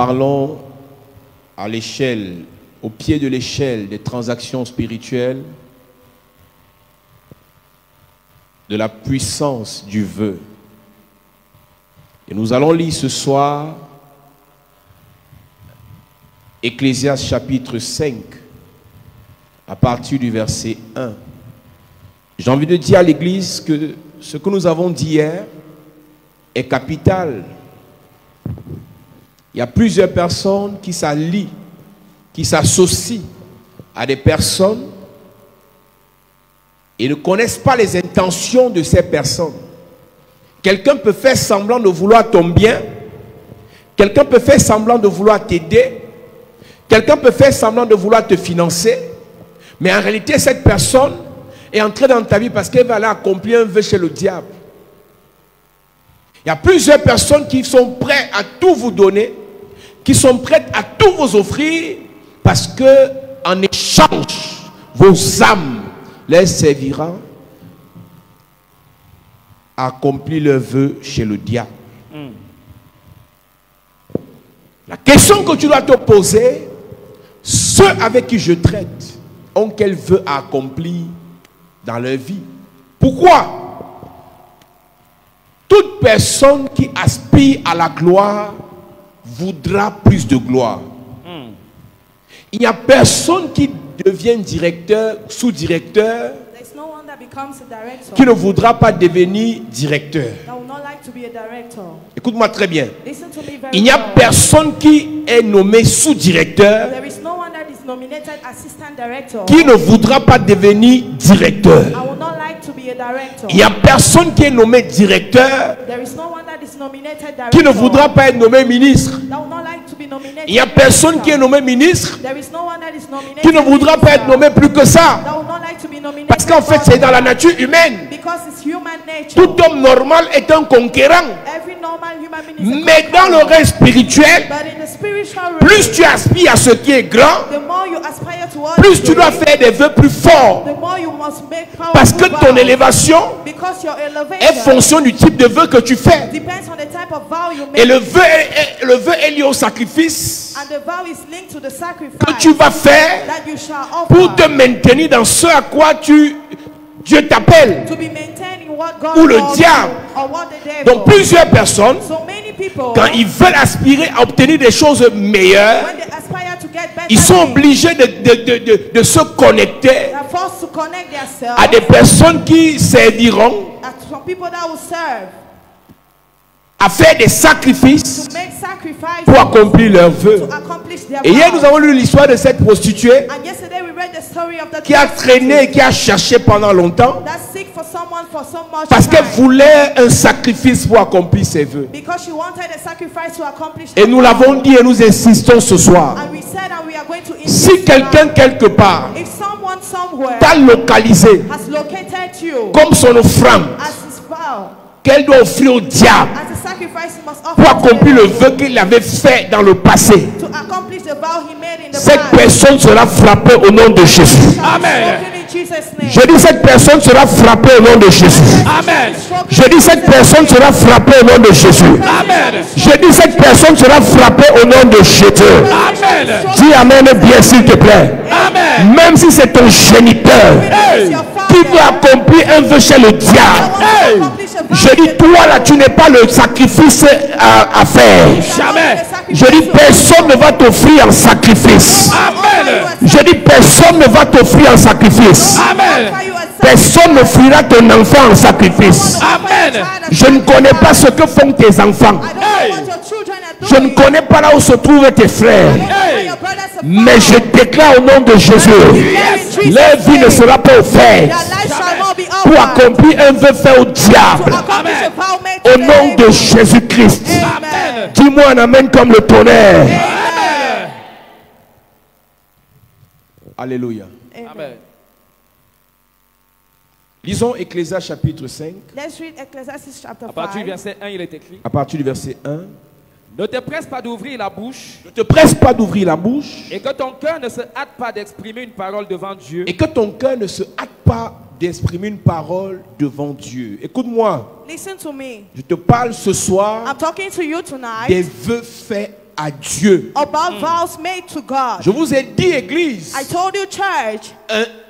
parlons à l'échelle, au pied de l'échelle des transactions spirituelles, de la puissance du vœu. Et nous allons lire ce soir Ecclésiaste chapitre 5, à partir du verset 1. J'ai envie de dire à l'Église que ce que nous avons dit hier est capital. Il y a plusieurs personnes qui s'allient, qui s'associent à des personnes et ne connaissent pas les intentions de ces personnes. Quelqu'un peut faire semblant de vouloir ton bien, quelqu'un peut faire semblant de vouloir t'aider, quelqu'un peut faire semblant de vouloir te financer, mais en réalité cette personne est entrée dans ta vie parce qu'elle va aller accomplir un vœu chez le diable. Il y a plusieurs personnes qui sont prêtes à tout vous donner, qui sont prêtes à tout vous offrir, parce que en échange, vos âmes les servira à accomplir leur vœu chez le diable. La question que tu dois te poser, ceux avec qui je traite ont quel vœu à accomplir dans leur vie. Pourquoi? Toute personne qui aspire à la gloire voudra plus de gloire. Il n'y a personne qui devient directeur, sous-directeur, qui ne voudra pas devenir directeur. Écoute-moi très bien. Il n'y a personne qui est nommé sous-directeur qui ne voudra pas devenir directeur. Il n'y a personne qui est nommé directeur qui ne voudra pas être nommé ministre. Il n'y a personne qui est nommé ministre qui ne voudra pas être nommé plus que ça. Parce qu'en fait, c'est dans la nature humaine. Tout homme normal est un conquérant. Mais dans le règne spirituel, plus tu aspires à ce qui est grand, plus tu dois faire des vœux plus forts. Parce que ton élévation est fonction du type de vœu que tu fais. Et le vœu est lié au sacrifice que tu vas faire pour te maintenir dans ce à quoi Dieu t'appelle, ou le diable. Donc plusieurs personnes, quand ils veulent aspirer à obtenir des choses meilleures, ils sont obligés de se connecter à des personnes qui serviront à faire des sacrifices pour accomplir leurs vœux. Et hier nous avons lu l'histoire de cette prostituée qui a traîné et qui a cherché pendant longtemps parce qu'elle voulait un sacrifice pour accomplir ses vœux. Et nous l'avons dit et nous insistons ce soir. Si quelqu'un quelque part t'a localisé comme son offrande qu'elle doit offrir au diable pour accomplir le vœu qu'il avait fait dans le passé, cette personne sera frappée au nom de Jésus. Amen. Je dis cette personne sera frappée au nom de Jésus. Amen. Je dis cette personne sera frappée au nom de Jésus. Amen. Je dis cette personne sera frappée au nom de Jésus. Amen. Dis amen bien s'il te plaît. Amen. Même si c'est ton géniteur qui doit accomplir un vœu chez le diable, je dis toi là tu n'es pas le sacrifice à faire. Jamais. Je dis personne ne va t'offrir un sacrifice. Amen. Je dis personne ne va t'offrir un sacrifice. Amen. Personne ne n'offrira ton enfant en sacrifice. Amen. Je ne connais pas ce que font tes enfants. Je ne connais pas là où se trouvent tes frères. Mais je déclare au nom de Jésus, leur vie ne sera pas offerte pour accomplir un vœu fait au diable. Au nom de Jésus-Christ. Dis-moi un amen comme le tonnerre. Amen. Alléluia. Amen. Lisons Ecclésiaste chapitre 5. À partir du verset 1, il est écrit. À partir du verset 1. Ne te presse pas d'ouvrir la bouche. Ne te presse pas d'ouvrir la bouche. Et que ton cœur ne se hâte pas d'exprimer une parole devant Dieu. Et que ton cœur ne se hâte pas d'exprimer une parole devant Dieu. Écoute-moi. Listen to me. Je te parle ce soir I'm talking to you tonight des vœux faits à Dieu. About vows made to God. Je vous ai dit, église, I told you, church,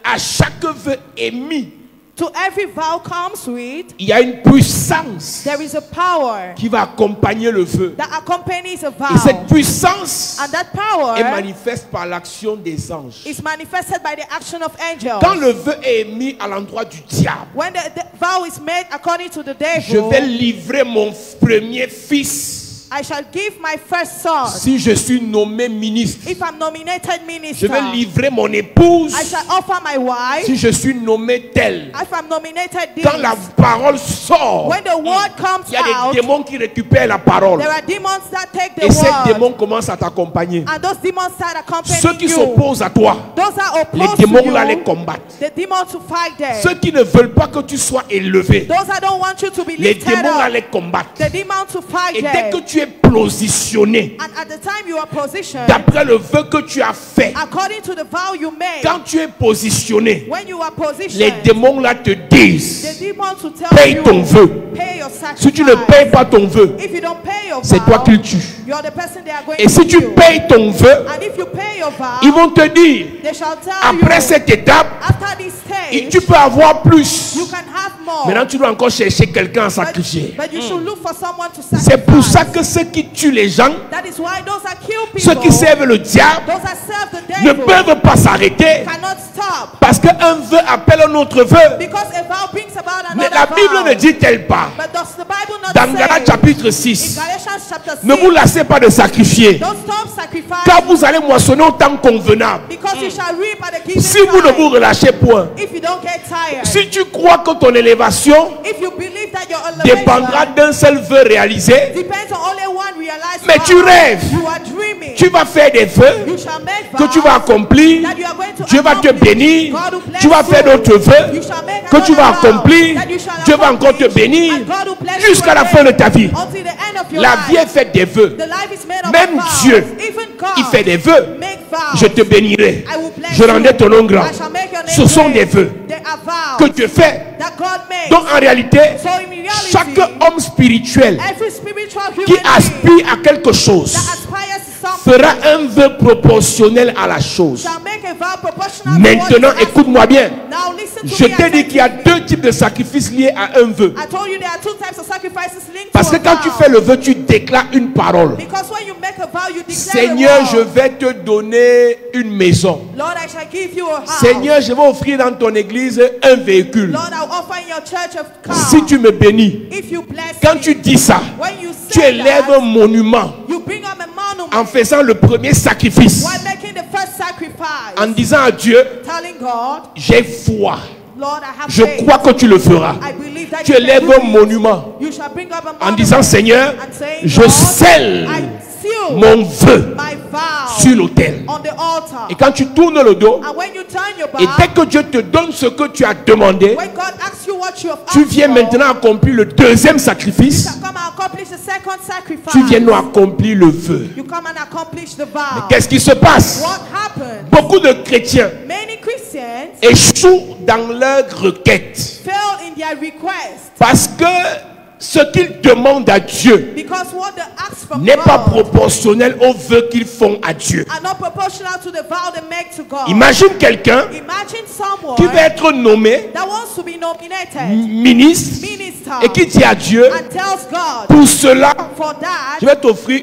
à chaque vœu émis, to every vow comes with, il y a une puissance there is a power qui va accompagner le vœu. that accompanies a vow. Et cette puissance And that power est manifeste par l'action des anges. is manifested by the action of angels. Quand le vœu est émis à l'endroit du diable, When the vow is made according to the je devil, vais livrer mon premier fils. I shall give my first son. Si je suis nommé ministre, If I'm nominated je minister, vais livrer mon épouse. I shall offer my wife. Si je suis nommé tel, If I'm nominated this, quand la parole sort, when the word comes il y a des out, démons qui récupèrent la parole. there are demons that take the Et ces word, démons commencent à t'accompagner. and those demons start accompanying Ceux qui you. s'opposent à toi, Those that les oppose démons to là les you, combattent. the demons to fight them. Ceux qui ne veulent pas que tu sois élevé, Those that don't want you to be les lifted démons là up, les combattent. the demons to fight Et dès que them. tu es positionné And at the time you are positioned, d'après le vœu que tu as fait, according to the vow you made, quand tu es positionné, when you are les positioned, démons là te the disent, demons to tell paye you, ton vœu. pay your sacrifice. Si tu ne payes pas ton vœu, If you don't pay your c'est vow, toi qu'ils tuent. you're the person they are going Et to si tu kill. payes ton vœu, And if you pay your vow, ils vont te dire, they shall tell après you, cette étape, after this stage, tu peux avoir plus. you can have more. Maintenant, tu dois encore chercher quelqu'un à sacrifier. But you should look for someone to sacrifice. C'est pour ça que ceux qui tuent les gens, That is why those that kill people, ceux qui servent le diable, those that serve the ne devil, peuvent pas s'arrêter. cannot stop. Parce qu'un vœu appelle un autre vœu. Because a vow brings about Mais another la Bible vow. ne dit-elle pas, But does the Bible not dans say, Galates chapitre in 6, Galatians chapter 6, ne vous lassez pas de sacrifier, don't stop sacrificing, car vous allez moissonner au temps convenable. because you shall reap at the given Si vous ne time. vous relâchez point, If you don't get tired, si tu crois que ton élévation if you believe that your dépendra elevation d'un seul vœu réalisé, depends on only one realized mais vow, tu rêves, you are dreaming. tu vas faire des vœux You shall make que tu vas vows accomplir, that you are going to Dieu va te accomplish. bénir, God will bless tu vas faire you. d'autres vœux You shall make que tu vas another vow accomplir, that you shall Dieu va encore te accomplish, bénir and God will bless jusqu'à you la fin de again ta vie. until the end of your La life. vie est faite des vœux. The life is made of Même vows. Dieu, Even God, il fait des vœux. make vows. Je te bénirai. I will bless Je rendrai you. ton nom grand. I shall make your name Ce sont great. des vœux They are vows que Dieu fait. that God makes. Donc en réalité, So in reality, chaque homme spirituel every spiritual human qui being aspire à quelque chose that aspires to something fera un vœu proportionnel à la chose. shall make a vow proportional Maintenant, to what is écoute-moi bien. Now listen to Je me t'ai dit qu'il y a attentively. deux types de sacrifices liés à un vœu. I told you there are two types of sacrifices linked Parce to que a quand tu vow. fais le vœu, tu déclares une parole. Because when you make a vow, you declare Seigneur, a je vow. vais te donner une maison. Lord, I shall give you a house. Seigneur, je vais offrir dans ton église un véhicule. Lord, I'll offer in your church a car. Si tu me bénis, If you bless quand me, tu dis ça, when you tu say élèves that, un monument you bring up a monument en faisant le premier sacrifice. while making the first sacrifice, En disant à Dieu, telling God, j'ai foi. Lord, I have Je faith. crois que tu le feras. I believe that Tu you can élèves do un it. monument You shall bring up a en monument disant, Seigneur, and saying, je God, scelle I seal mon vœu my vow sur l'autel. on the altar. Et quand tu tournes le dos, And when you turn your et dès back, que Dieu te donne ce que tu as demandé, when God asks you what you have tu asked viens for, maintenant accomplir le deuxième you sacrifice. shall come and accomplish the second sacrifice. Tu viens nous accomplir le vœu. You come and accomplish the vow. Qu'est-ce qui se passe? What happened? Beaucoup de chrétiens Many Christians échouent dans leur requête fail in their request parce que ce qu'ils demandent à Dieu because what they ask from n'est pas God proportionnel au vœu qu'ils font à Dieu. are not proportional to the vow they make to God. Imagine quelqu'un Imagine someone qui va être nommé that wants to be nominated ministre minister et qui dit à Dieu, and tells God, pour cela, for that, je vais t'offrir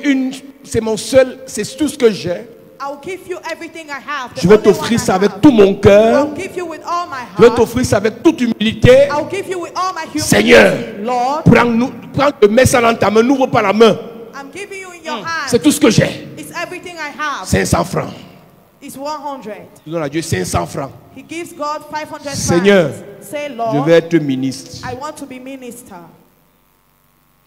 c'est tout ce que j'ai. I'll give you everything I have. The Je vais only t'offrir one ça I avec have. tout mon cœur. I'll give you with all my Je vais heart. t'offrir ça avec toute humilité. I'll give you with all my humility. Seigneur, Lord, prends, mets ça dans ta main, n'ouvre pas la main. I'm giving you in your hand. C'est tout ce que j'ai. It's everything I have. 500 francs. It's 100. Tu donnes à Dieu 500 francs. He gives God 500 Seigneur, francs. Say, Je Lord, vais être ministre. I want to be minister.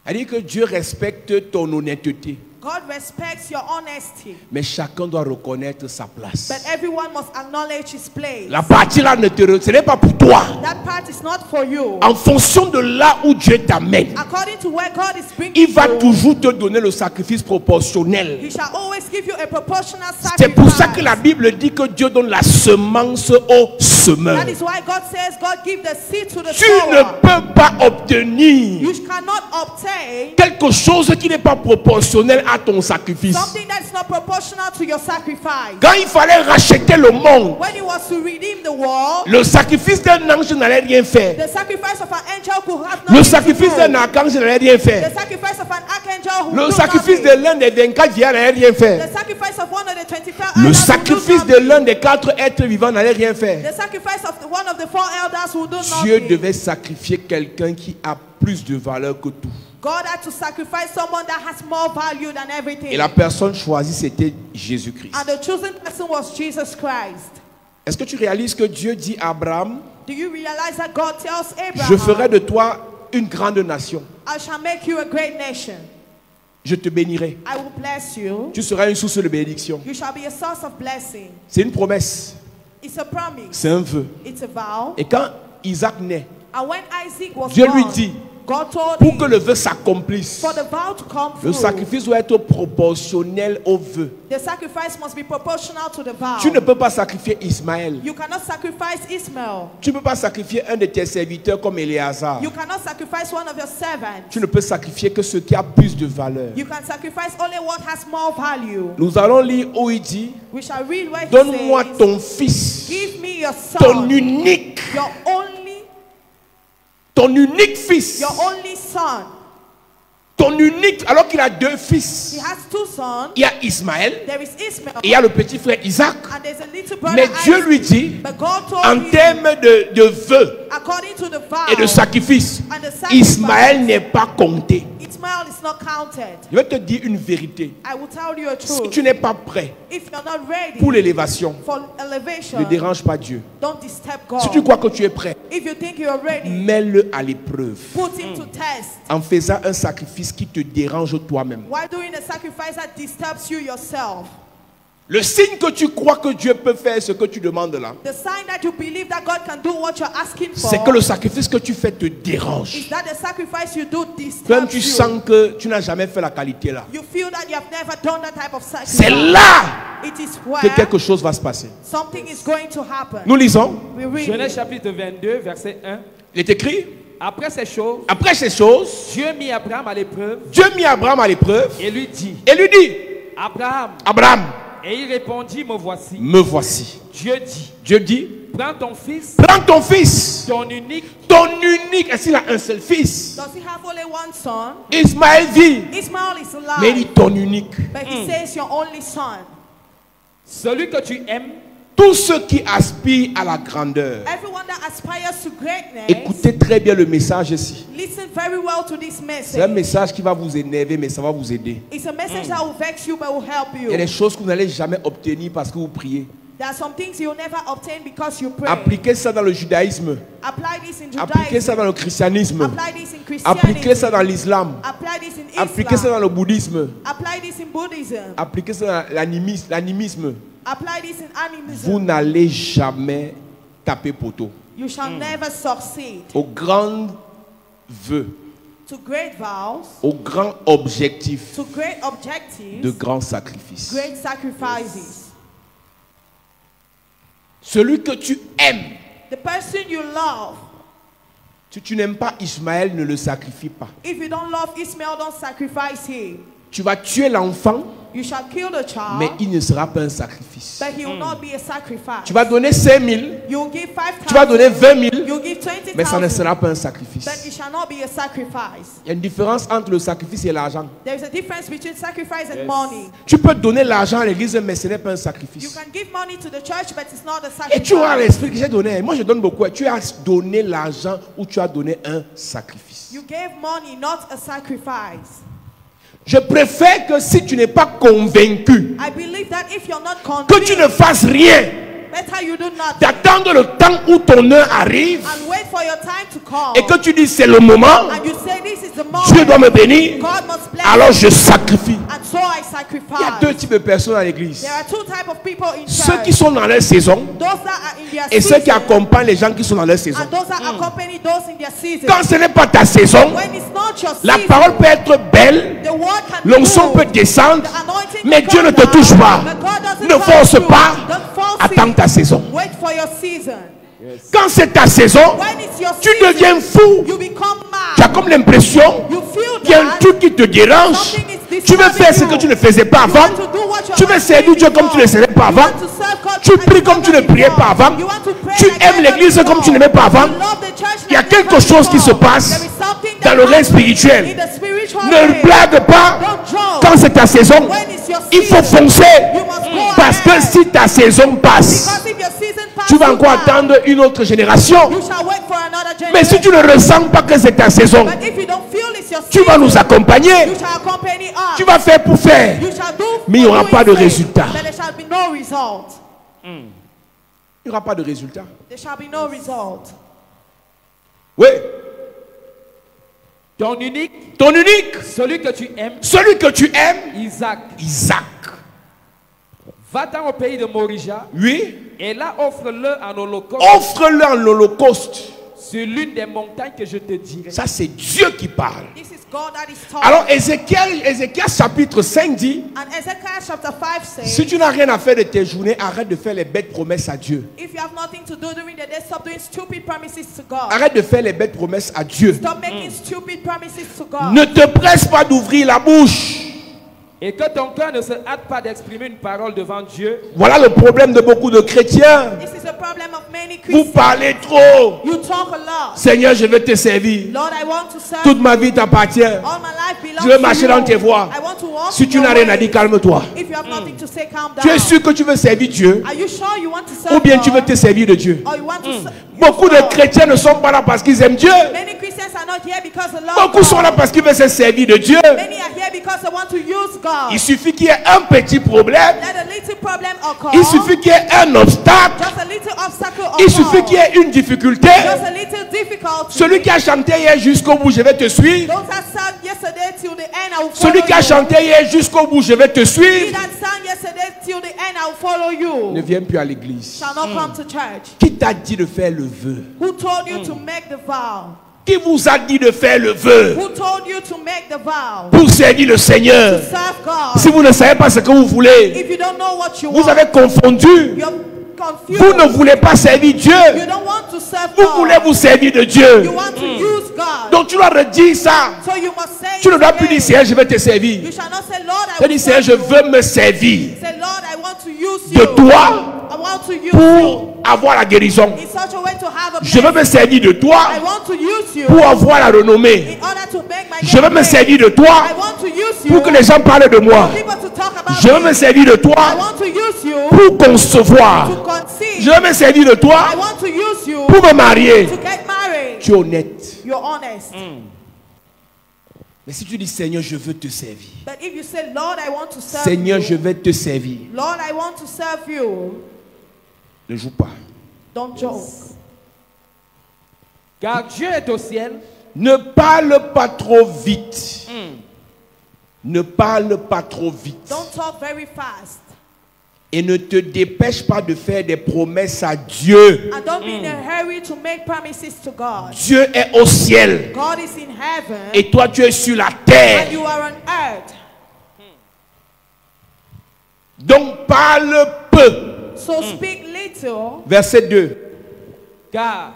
Elle dit que Dieu respecte ton honnêteté. God respects your honesty, Mais chacun doit reconnaître sa place. but everyone must acknowledge his place. La partie là, ce n'est pas pour toi. That part is not for you. En fonction de là où Dieu t'amène, According to where God is bringing il va you, toujours te donner le sacrifice proportionnel. He shall always give you a proportional sacrifice. C'est pour ça que la Bible dit que Dieu donne la semence au semeur. That is why God says God give the seed to the Tu ne sower. peux pas obtenir You cannot obtain quelque chose qui n'est pas proportionnel à ton sacrifice. Something that's not proportional to your sacrifice. Quand il fallait racheter le monde, When he was to redeem the world, le sacrifice d'un ange n'allait rien faire. the sacrifice of an angel could have Le nothing sacrifice to d'un do. archange n'allait rien faire. The sacrifice of an archangel who Le do sacrifice de nothing. l'un des 24 vieillards n'allait rien faire. The sacrifice of one of the 24 Le elders sacrifice who do de nothing. l'un des 4 êtres vivants n'allait rien faire. The sacrifice of one of the 4 elders who do Dieu nothing. devait sacrifier quelqu'un qui a plus de valeur que tout. God had to sacrifice someone that has more value than everything. Et la personne choisie, c'était Jésus-Christ. And the chosen person was Jesus Christ. Est-ce que tu réalises que Dieu dit à Abraham, Do you realize that God tells Abraham, je ferai de toi une grande nation. I shall make you a great nation. Je te bénirai. I will bless you. Tu seras une source de bénédiction. You shall be a source of blessing. C'est une promesse. It's a promise. C'est un vœu. It's a vow. Et quand Isaac naît, And when Isaac was Dieu lui born, dit, God told pour him, que le vœu s'accomplisse, for the vow to come le through, sacrifice doit être proportionnel au vœu. the sacrifice must be proportional to the vow. Tu ne peux pas sacrifier Ismaël. You cannot sacrifice Ishmael. Tu ne peux pas sacrifier un de tes serviteurs comme Éléazar. You cannot sacrifice one of your servants. Tu ne peux sacrifier que ce qui a plus de valeur. You can sacrifice only what has more value. Nous allons lire où il dit, We shall read where he donne-moi says, ton fils, give me your ton son, unique fils, your only son. ton unique, alors qu'il a 2 He fils. has 2 sons. Il y a Ismaël There is Ishmael et il y a le petit frère Isaac. and there's a little brother Mais Dieu Isaac. lui dit, But God told en him, termes de vœux according to the vow et de sacrifice, and the sacrifice, Ismaël n'est pas compté. Ishmael is not counted. Je vais te dire une vérité. I will tell you a Si truth. tu n'es pas prêt If you're not ready pour l'élévation, for elevation, ne dérange pas Dieu. don't disturb God. Si tu crois que tu es prêt, If you think you're ready, mets-le à l'épreuve put him to test. en faisant un sacrifice qui te dérange toi-même. Why doing a sacrifice that disturbs you yourself? Le signe que tu crois que Dieu peut faire ce que tu demandes là, The sign that you believe that God can do what you're asking for c'est que le sacrifice que tu fais te dérange. is that the sacrifice you do disturbs Toi-même, tu you. sens que tu n'as jamais fait la qualité là. You feel that you have never done that type of sacrifice. C'est là It is que where quelque chose va se passer. something is going to happen. Nous lisons. We read Genèse it. chapitre 22, verset 1. Il est écrit, Après ces choses, après ces choses, Dieu mit Abraham à l'épreuve Dieu mit Abraham à l'épreuve et lui dit, et lui dit, Abraham, Abraham, et il répondit, me voici. me voici. Dieu dit, Dieu dit, prends ton fils, prends ton fils, ton unique, est-ce qu'il a un seul fils? Does he have only one son? Ismaël dit, Ishmael is mais il dit alive, ton unique. but he says your only son. celui que tu aimes, Tous ceux qui aspirent à la grandeur. Everyone that aspires to greatness, Écoutez très bien le message ici. listen very well to this C'est un message. message qui va vous énerver, mais ça va vous aider. It's a message that will vex you but will help Il y a des you. choses que vous n'allez jamais obtenir parce que vous priez. There are some things you'll never obtain because you pray. Appliquez ça dans le judaïsme. Apply this in Appliquez ça Judaism. dans le christianisme. Apply this in Appliquez Christianity. ça dans l'islam. Apply this in Appliquez ça dans Islam. le bouddhisme. Apply this in Buddhism. Appliquez ça dans l'animisme. Apply this in Vous animism. n'allez jamais taper poteau. You shall never succeed. Au grand vœu, To great vows, au grand objectif to great de objectives, grands sacrifices. great sacrifices. Celui que tu aimes, The person you love, si tu n'aimes pas Ismaël, ne le sacrifie pas. if you don't love Ishmael, don't sacrifice him. Tu vas tuer l'enfant, You shall kill the mais child, il ne sera pas un sacrifice. but he will not be a sacrifice. Tu vas donner 5 000, You will give 5,000. tu vas donner 20 000, You give mais ça ne 20,000, sera pas un but sacrifice. it shall not be a sacrifice. Il y a une différence entre le sacrifice et l'argent. There is a difference between sacrifice and money. Tu peux donner l'argent à l'église, mais ce n'est pas un You sacrifice. can give money to the church, but it's not a Et tu auras sacrifice. l'esprit que j'ai donné. Moi, je donne beaucoup. Tu as donné l'argent ou tu as donné un sacrifice. You gave money, not a sacrifice. Je préfère que si tu n'es pas convaincu, I believe that if you're not que tu ne convinced, fasses rien, better you do nothing d'attendre le temps où ton heure arrive and wait for your time to come. et que tu dis c'est le moment, And you say this is the Dieu doit moment. me bénir, God must bless alors me, je sacrifie. and so I Il y a deux sacrifice. types de personnes à l'église. There are two types of people in Ceux qui church. sont dans leur saison Those that are in their et ceux qui season, accompagnent les gens qui sont dans leur saison. and those that accompany those in their season. Quand ce n'est pas ta saison, When it's not your la season, parole peut être belle, the word can l'onction move, peut descendre, the anointing mais can Dieu ne come te down, touche pas. but God doesn't Ne touch force you. pas. Don't force Attends it. ta saison. Wait for your season. Quand c'est ta saison, When it's your tu season, deviens fou. you become Tu as mad. comme l'impression You feel qu'il y a un that truc qui te dérange. something is Tu veux faire ce que tu ne faisais pas avant. Tu veux servir Dieu comme tu ne le savais pas avant. Tu pries comme tu ne priais pas avant. Tu aimes l'église comme tu n'aimais pas avant. Il y a quelque chose qui se passe dans le règne spirituel. Ne blague pas quand c'est ta saison. Il faut foncer. Parce que si ta saison passe, tu vas encore attendre une autre génération. Mais si tu ne ressens pas que c'est ta saison, tu vas nous accompagner. Tu vas faire pour faire. Mais il n'y aura pas de résultat. Il n'y aura pas de résultat. Oui. Ton unique. Ton unique. Celui que tu aimes. Celui que tu aimes. Isaac. Isaac. Va-t'en au pays de Morija. Oui. Et là, offre-le en holocauste. Offre-le en holocauste. Sur l'une des montagnes que je te dirai. Ça, c'est Dieu qui parle. Alors, Ézéchiel chapitre 5 dit, si tu n'as rien à faire de tes journées, arrête de faire les bêtes promesses à Dieu. Arrête de faire les bêtes promesses à Dieu. Ne te presse pas d'ouvrir la bouche. Et que ton cœur ne se hâte pas d'exprimer une parole devant Dieu. Voilà le problème de beaucoup de chrétiens. Vous parlez trop. Seigneur, je veux te servir. Toute ma vie t'appartient. Je veux marcher dans tes voies. Si tu n'as rien à dire, calme-toi. Tu es sûr que tu veux servir Dieu? Ou bien tu veux te servir de Dieu? Beaucoup de chrétiens ne sont pas là parce qu'ils aiment Dieu. Beaucoup sont là parce qu'ils veulent se servir de Dieu. Il suffit qu'il y ait un petit problème. Il suffit qu'il y ait un obstacle. Il suffit qu'il y ait une difficulté. Celui qui a chanté hier jusqu'au bout, je vais te suivre. Celui qui a chanté hier jusqu'au bout, je vais te suivre. Ne viens plus à l'église. Qui t'a dit de faire le vœu? Qui vous a dit de faire le vœu pour servir le Seigneur? Si vous ne savez pas ce que vous voulez, vous avez confondu. Vous ne voulez pas servir Dieu. Vous voulez vous servir de Dieu. Donc tu dois redire ça. Tu ne dois plus dire Seigneur, je vais te servir. Tu dois dire Seigneur, je veux me servir de toi pour avoir la guérison. Je veux me servir de toi pour avoir la renommée. Je veux me servir de toi pour que les gens parlent de moi. Je veux me servir de toi pour concevoir. Je veux me servir de toi pour me marier. Tu es honnête. Mais si tu dis Seigneur, je veux te servir. Seigneur, je vais te servir. Ne joue pas. Car Dieu est au ciel. Ne parle pas trop vite. Ne parle pas trop vite. Et ne te dépêche pas de faire des promesses à Dieu. Dieu est au ciel. Et toi tu es sur la terre. Donc parle peu. Verset 2. Car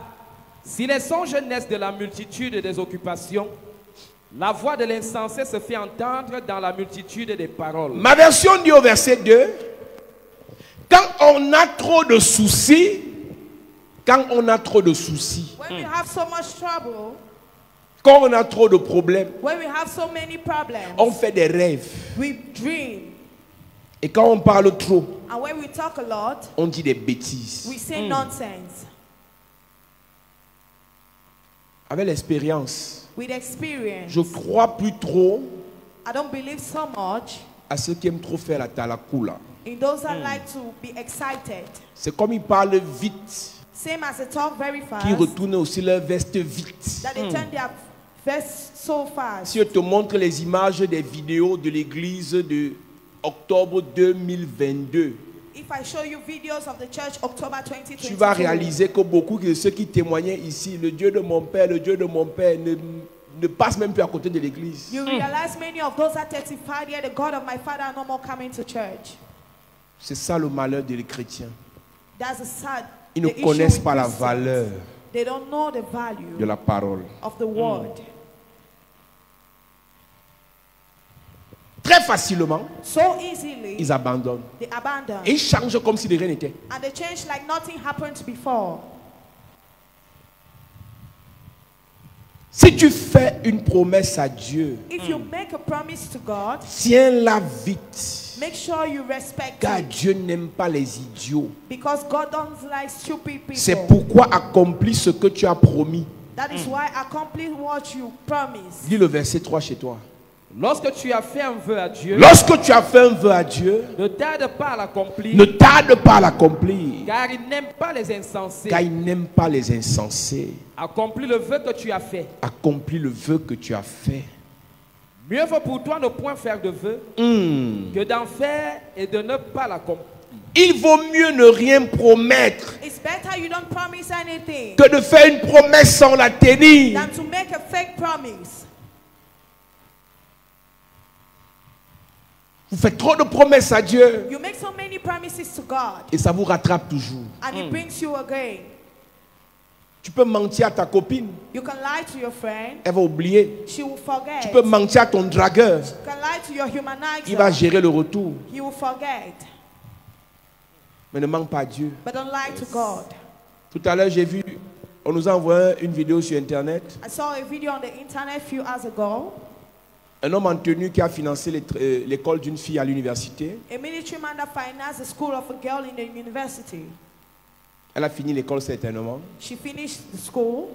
si les songes naissent de la multitude des occupations, la voix de l'insensé se fait entendre dans la multitude des paroles. Ma version dit au verset 2, quand on a trop de soucis, quand on a trop de soucis, quand on a trop de problèmes, on fait des rêves. Et quand on parle trop, on dit des bêtises. Avec l'expérience, je crois plus trop à ceux qui aiment trop faire la talakula. C'est comme ils parlent vite, qui retournent aussi leur veste vite. Si je te montre les images des vidéos de l'église de octobre 2022, tu vas réaliser que beaucoup de ceux qui témoignaient ici, le Dieu de mon père, ne passe même plus à côté de l'église. C'est ça le malheur des chrétiens. Ils ne connaissent pas la valeur de la parole. très facilement, so easily, ils abandonnent. they abandon. Et ils changent comme si de rien n'était. And they change like nothing happened before. Si tu fais une promesse à Dieu, If you make a promise to God, tiens-la vite. make sure you respect Car it. Dieu n'aime pas les idiots. Because God don't like stupid people. C'est pourquoi accomplis ce que tu as promis. That is why accomplish what you promise. Lis le verset 3 chez toi. Lorsque tu as fait un vœu à Dieu, Lorsque tu as fait un vœu à Dieu, ne tarde pas à l'accomplir, ne tarde pas à l'accomplir. car il n'aime pas les insensés. Car il n'aime pas les insensés. Accomplis le vœu que tu as fait. Accomplis le vœu que tu as fait. Mieux vaut pour toi ne point faire de vœu que d'en faire et de ne pas l'accomplir. Il vaut mieux ne rien promettre It's better you don't promise anything que de faire une promesse sans la tenir. than to make a fake promise. Vous faites trop de promesses à Dieu You make so many promises to God et ça vous rattrape toujours. and it brings you again. Tu peux mentir à ta copine, You can lie to your friend, elle va oublier. she will forget. Tu peux mentir à ton dragueur, You can lie to your il va humanizer, gérer le retour. he will forget. Mais ne manque pas à Dieu. But don't lie to God. Tout à l'heure, j'ai vu, on nous a envoyé une vidéo sur Internet. I saw a video on the internet a few hours ago. Un homme en tenue qui a financé l'école d'une fille à l'université. A military man that financed the school of a girl in the university. Elle a fini l'école certainement. She finished the school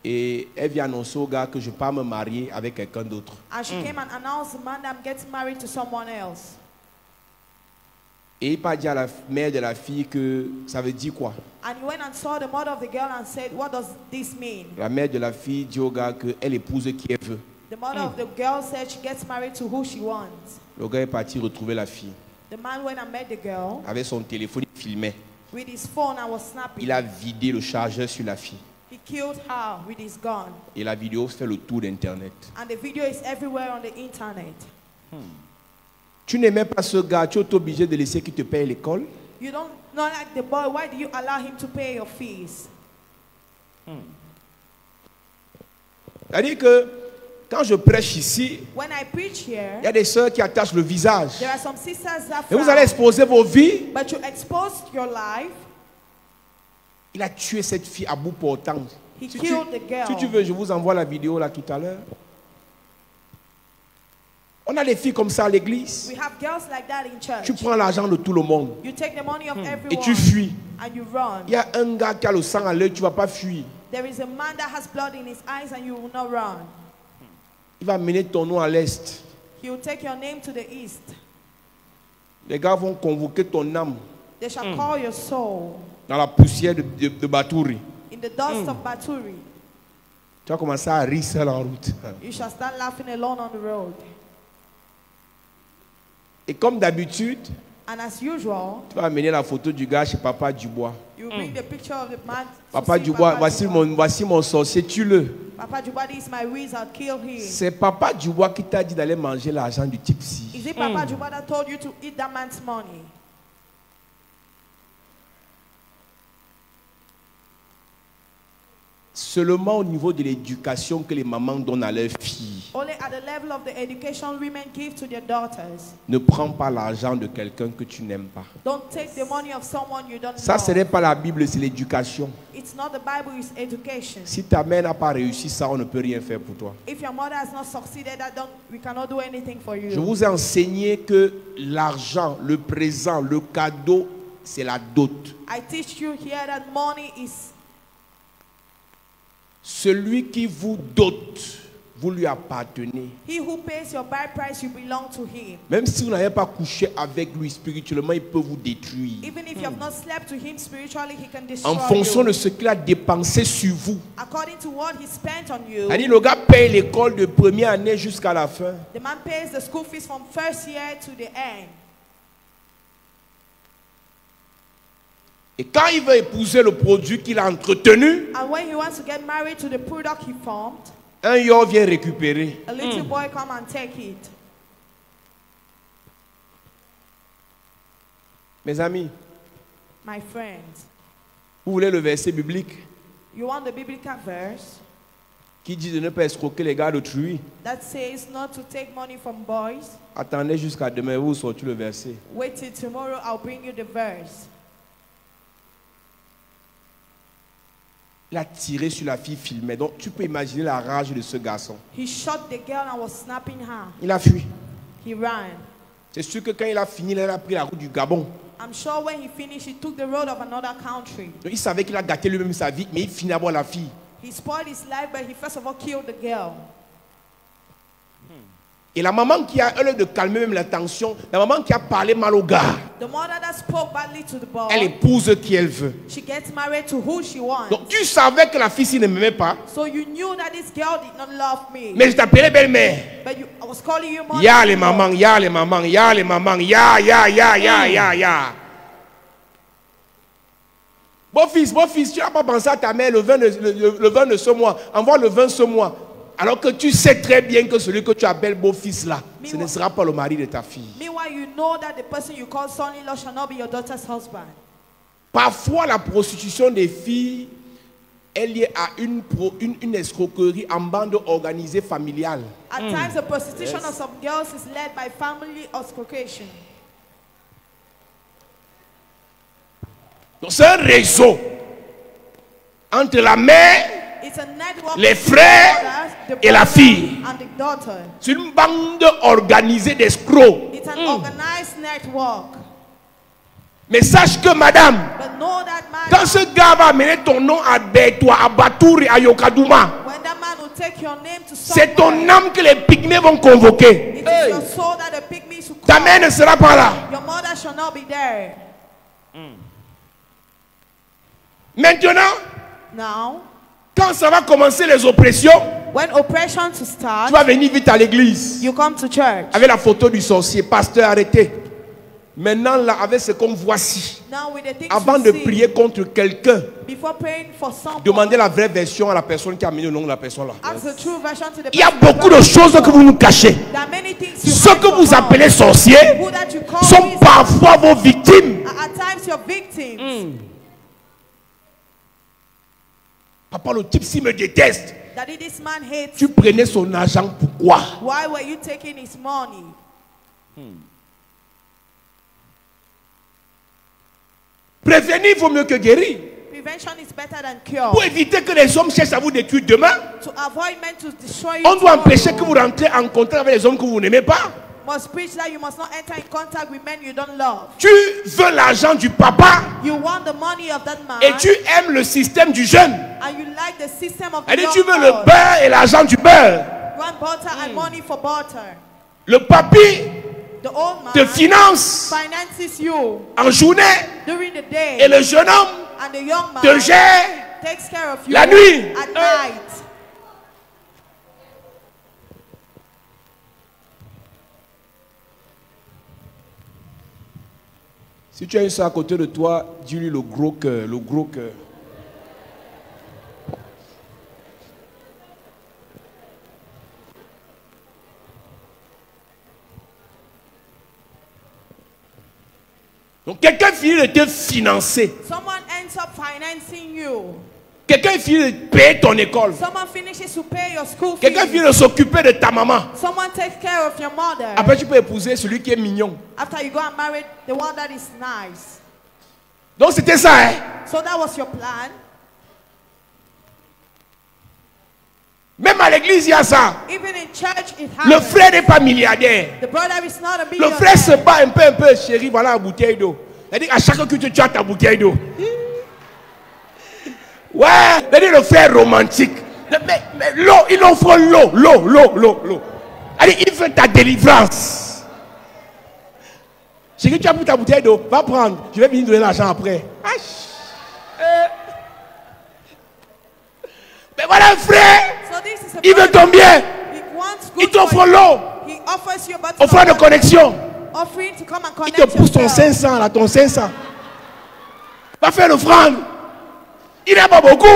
Et elle vient annoncer au gars que je ne vais pas me marier avec quelqu'un d'autre. and she came and announced the man that I'm getting married to someone else. Et il n'a dit à la mère de la fille que ça veut dire quoi. And he went and saw the mother of the girl and said, what does this mean? La mère de la fille dit au gars qu'elle épouse qui elle veut. The mother of the girl said she gets married to who she wants. Le gars est parti retrouver la fille. The man went and met the girl Avec son téléphone, il filmait. with his phone and was snapping. Il a vidé le chargeur sur la fille. He killed her with his gun. Et la vidéo fait le tour d'Internet. And the video is everywhere on the internet. Tu n'aimais pas ce gars, tu es obligé de laisser qu'il te paye l'école. You don't not like the boy. Why do you allow him to pay your fees? C'est-à-dire que quand je prêche ici, When I preach here, il y a des sœurs qui attachent le visage. there are some sisters that Et vous allez frown, exposer vos vies. but you exposed your life. Il a tué cette fille à bout portant. He Si killed the girl. tu veux, je vous envoie la vidéo là tout à l'heure. On a des filles comme ça à l'église. We have girls like that in church. Tu prends l'argent de tout le monde You take the money of et everyone tu fuis. and you run. Il y a un gars qui a le sang à l'œil, tu ne vas pas fuir. There is a man that has blood in his eyes and you will not run. Il va mener ton nom à l'est. He will take your name to the east. Les gars vont convoquer ton âme They shall call your soul dans la poussière de Batouri. in the dust of Baturi. Tu vas commencer à rire seul en route. You shall start laughing alone on the road. Et comme d'habitude, And as usual, tu vas amener la photo du gars chez Papa Dubois. you bring the picture of the man. to Papa see Dubois, Papa Dubois. voici mon sorcier, tue-le. Papa Dubois, this is my wizard, kill him. C'est Papa Dubois qui t'a dit d'aller manger l'argent du type ci. Is it Papa Dubois that told you to eat that man's money? Seulement au niveau de l'éducation que les mamans donnent à leurs filles. Only at the level of the education women give to their daughters. Ne prends pas l'argent de quelqu'un que tu n'aimes pas. Don't take the money of someone you don't Ça, know. ce n'est pas la Bible, c'est l'éducation. It's not the Bible, it's education. Si ta mère n'a pas réussi ça, on ne peut rien faire pour toi. If your mother has not succeeded, we cannot do anything for you. Je vous ai enseigné que l'argent, le présent, le cadeau, c'est la dot. I teach you here that money is Celui qui vous dote, vous lui appartenez. he who pays your buy price, you belong to him. Même si vous n'avez pas couché avec lui spirituellement, il peut vous détruire. Even if you have not slept to him spiritually, he can destroy En fonction you. de ce qu'il a dépensé sur vous. According to what he spent on you, C'est-à-dire, le gars paye l'école de première année jusqu'à la fin. the man pays the school fees from first year to the end. Et quand il veut épouser le produit qu'il a entretenu, And when he wants to get married to the product he formed, un yo vient récupérer. a little boy come and take it. Mes amis, My friends, vous voulez le verset biblique? you want the biblical verse? qui dit de ne pas escroquer les gars d'autrui. That says not to take money from boys. Attendez jusqu'à demain, vous sortez le verset. Wait till tomorrow, I'll bring you the verse. Il a tiré sur la fille filmée. Donc tu peux imaginer la rage de ce garçon. He shot the girl and was snapping her. Il a fui. He ran. C'est sûr que quand il a fini, il a pris la route du Gabon. I'm sure when he finished, he took the road of another country. Donc, il savait qu'il a gâté lui-même sa vie, mais il finit d'abord la fille. He spoiled his life, but he first of all killed the girl. Et la maman qui a, au lieu de calmer même la tension, la maman qui a parlé mal au gars, The mother that spoke badly to the boy, elle épouse qui elle veut. she gets married to who she wants. Donc tu savais que la fille ne m'aimait pas, So you knew that this girl did not love me. mais je t'appelais belle-mère. But I was calling you mother. Ya les mamans, ya les mamans, ya les mamans, ya. Beau fils, tu n'as pas pensé à ta mère le vin de ce mois. Envoie le vin ce mois. Alors que tu sais très bien que celui que tu appelles beau-fils là, ce ne sera pas le mari de ta fille. Meanwhile, you know that the person you call son-in-law shall not be your daughter's husband. Parfois, la prostitution des filles est liée à une escroquerie en bande organisée familiale. At times, the prostitution of some girls is led by family escrocation. Donc, c'est un réseau entre la mère, les frères et la fille. C'est une bande organisée d'escrocs. It's an organized network. Mais sache que madame, But know that man, quand ce gars va amener ton nom à Bétoua, à Batouri, à Yokadouma, when that man will take your name to c'est ton somewhere, âme que les pygmées vont convoquer. it is your soul that the pygmies will Ta call. mère ne sera pas là. Your mother shall not be there. Maintenant, Now, quand ça va commencer les oppressions, when oppression to tu start, vas venir vite à l'église you come to church. avec la photo du sorcier. Pasteur, arrêtez. Maintenant, là, avec ce qu'on voit ci, Now with the things avant we de see, prier contre quelqu'un, before praying for someone, demandez la vraie version à la personne qui a amené le nom de la personne là. ask the true version to the Il y a person beaucoup de choses que vous nous cachez. There are many things you Ceux hide que from vous us. appelez sorciers Who that you call sont wizards parfois vos victimes. are at times your victims. Papa, le type s'il me déteste. Daddy, this man hates. Tu prenais son argent, pourquoi? Why were you taking his money? Prévenir vaut mieux que guérir. Prevention is better than cure. Pour éviter que les hommes cherchent à vous détruire demain, To avoid men to destroy you, on doit empêcher que tomorrow, vous rentrez en contact avec les hommes que vous n'aimez pas. must preach that you must not enter in contact with men you don't love. Tu veux l'argent du papa You want the money of that man, et tu aimes le système du jeune. and you like the system of the Elle dit young tu veux girl. le beurre et l'argent du beurre. You want butter and money for butter. Le papy The old man te finance finances you en journée during the day, et le jeune homme and the young man te gère takes care of you la nuit. at night. Si tu as une soeur à côté de toi, dis-lui le gros cœur, le gros cœur. Donc quelqu'un finit de te financer. Someone ends up financing you. Quelqu'un finit de payer ton école. Someone finishes to pay your school Quelqu'un fees. finit de s'occuper de ta maman. Someone takes care of your mother. Après, tu peux épouser celui qui est mignon. After you go and marry the one that is nice. Donc c'était ça, hein. So that was your plan. Même à l'église, il y a ça. Even in church, it Le happens. frère n'est pas milliardaire. The brother is not a Le millionaire. frère se bat un peu, chérie, voilà la bouteille d'eau. Elle dit à chaque fois que tu as ta bouteille d'eau. Ouais, elle dit le frère romantique. Mais l'eau, il offre l'eau. Elle dit, il fait ta délivrance. Chérie, tu as pris ta bouteille d'eau, va prendre. Je vais venir donner l'argent après. Mais voilà un frère, So this is a il veut brother. ton bien. He wants Il good t'offre for you. l'eau, He offers you but offre de connexion. offering to come and Il connect te pousse ton yourself. 500 là, ton 500. Va faire l'offrande. Il n'a pas beaucoup,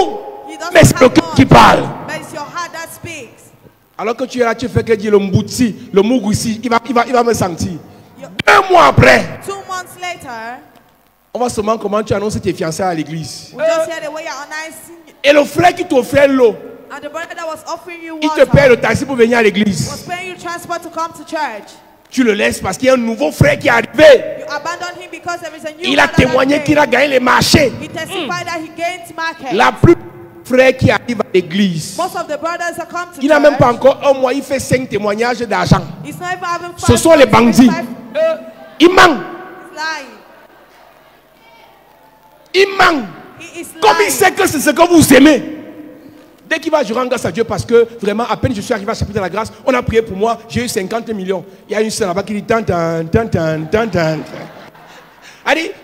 He doesn't mais c'est le have cœur much, qui parle. but it's your heart that speaks. Alors que tu es là, tu fais que dire le mbouti, le mougousi, il va me sentir. You- 2 mois après, 2 months later, on va seulement comment tu annonces tes fiançailles à l'église. we just hear the way you're announcing. Et le frère qui t'offrait l'eau, And the brother that was offering you il water te paye le taxi pour venir à l'église. was paying you transport to come to church. Tu le laisses parce qu'il y a un nouveau frère qui est arrivé. You abandon him because there is a new Il a brother that témoigné came. qu'il a gagné les marchés. He testified that he gained market. La plus frère qui arrive à l'église, Most of the brothers that come to il n'a même pas church, encore un mois, il fait 5 témoignages d'argent. he's not even having Ce 5 sont les months, bandits. 5 Il ment. He's lying. Il ment. He is Comme il lying. sait que c'est ce que vous aimez. Dès qu'il va, je rends grâce à Dieu parce que vraiment, à peine je suis arrivé à chapitre de la grâce, on a prié pour moi, j'ai eu 50 millions. Il y a une sœur là-bas qui dit tant. Allez.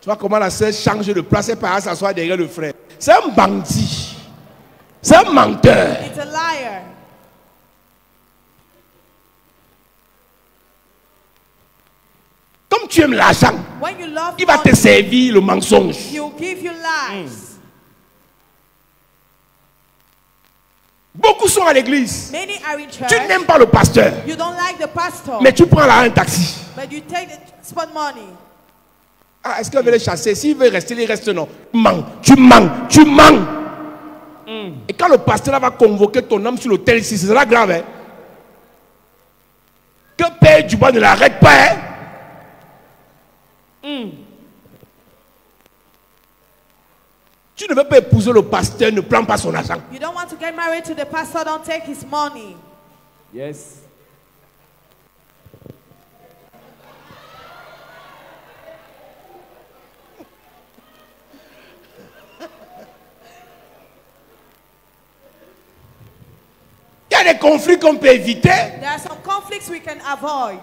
Tu vois comment la sœur change de place et part s'asseoir derrière le frère. C'est un bandit. C'est un menteur. It's a liar. Comme tu aimes l'argent, When you love il va te money, servir le mensonge. he'll give you lies. Beaucoup sont à l'église. Many are in church. Tu n'aimes pas le pasteur, You don't like the pastor, mais tu prends là un taxi. but you take the spend money. Ah, est-ce qu'il veut le chasser? S'il veut rester, il reste non. Tu mens. Et quand le pasteur va convoquer ton homme sur l'autel ici, c'est là grave. Hein? Que Père Dubois ne l'arrête pas. Hein? Tu ne veux pas épouser le pasteur, ne prends pas son argent. You don't want to get married to the pastor, don't take his money. Yes. Il y a des conflits qu'on peut éviter. There are some conflicts we can avoid.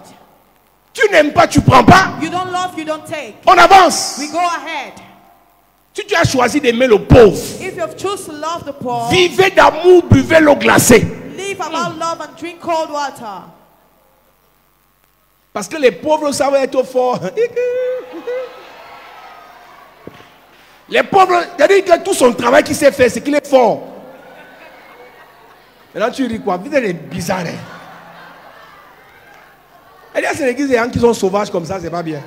Tu n'aimes pas, tu prends pas. You don't love, you don't take. On avance. We go ahead. Si tu as choisi d'aimer le pauvre, If you choose to love the poor, vivez d'amour, buvez l'eau glacée. live about love and drink cold water. Parce que les pauvres savent être forts. Les pauvres, c'est-à-dire que tout son travail qu'il sait faire, c'est qu'il est fort. Maintenant tu dis quoi? Vous êtes bizarre. Hein? Et là, c'est l'église des gens qui sont sauvages comme ça, c'est pas bien.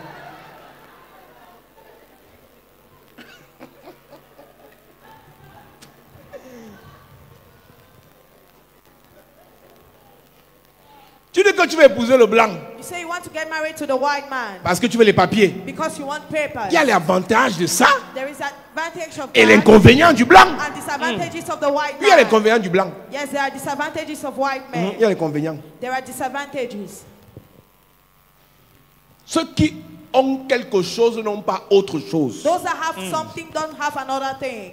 Tu dis que tu veux épouser le blanc. You say you want to get married to the white man Parce que tu veux les papiers. because you want papers. Il y a l'avantage de ça There is advantage of et that l'inconvénient du blanc. and disadvantages of the white Il y a man. l'inconvénient du blanc. Yes, there are disadvantages of white men. Il y a l'inconvénient. There are disadvantages. Ceux qui ont quelque chose n'ont pas autre chose. Those that have something don't have another thing.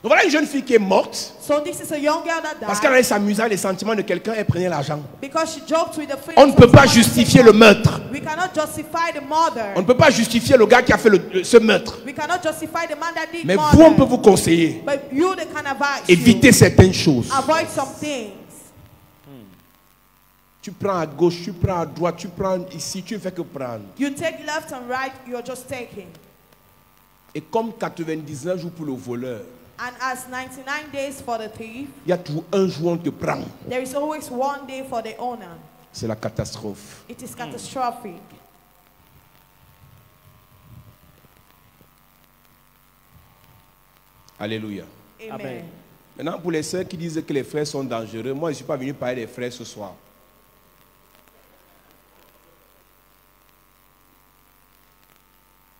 Donc voilà une jeune fille qui est morte So this is a young girl that parce qu'elle died allait s'amuser avec les sentiments de quelqu'un et prenait l'argent. because she joked with the feelings On ne of peut pas someone justifier else. le meurtre. We cannot justify the mother. On ne peut pas justifier le gars qui a fait ce meurtre. We cannot justify the man that did Mais murder. vous, on peut vous conseiller. But you, they can advise Évitez you. certaines choses. Avoid some things. Tu prends à gauche, tu prends à droite, tu prends ici, tu ne fais que prendre. You take left and right, you're just taking. Et comme 99 jours pour le voleur, And as 99 days for the thief, il y a toujours un jour où on te prend. there is always one day for the owner. C'est la catastrophe. It is catastrophic. Alléluia. Amen. Amen. Maintenant, pour les sœurs qui disent que les frères sont dangereux, moi je ne suis pas venu parler des frères ce soir.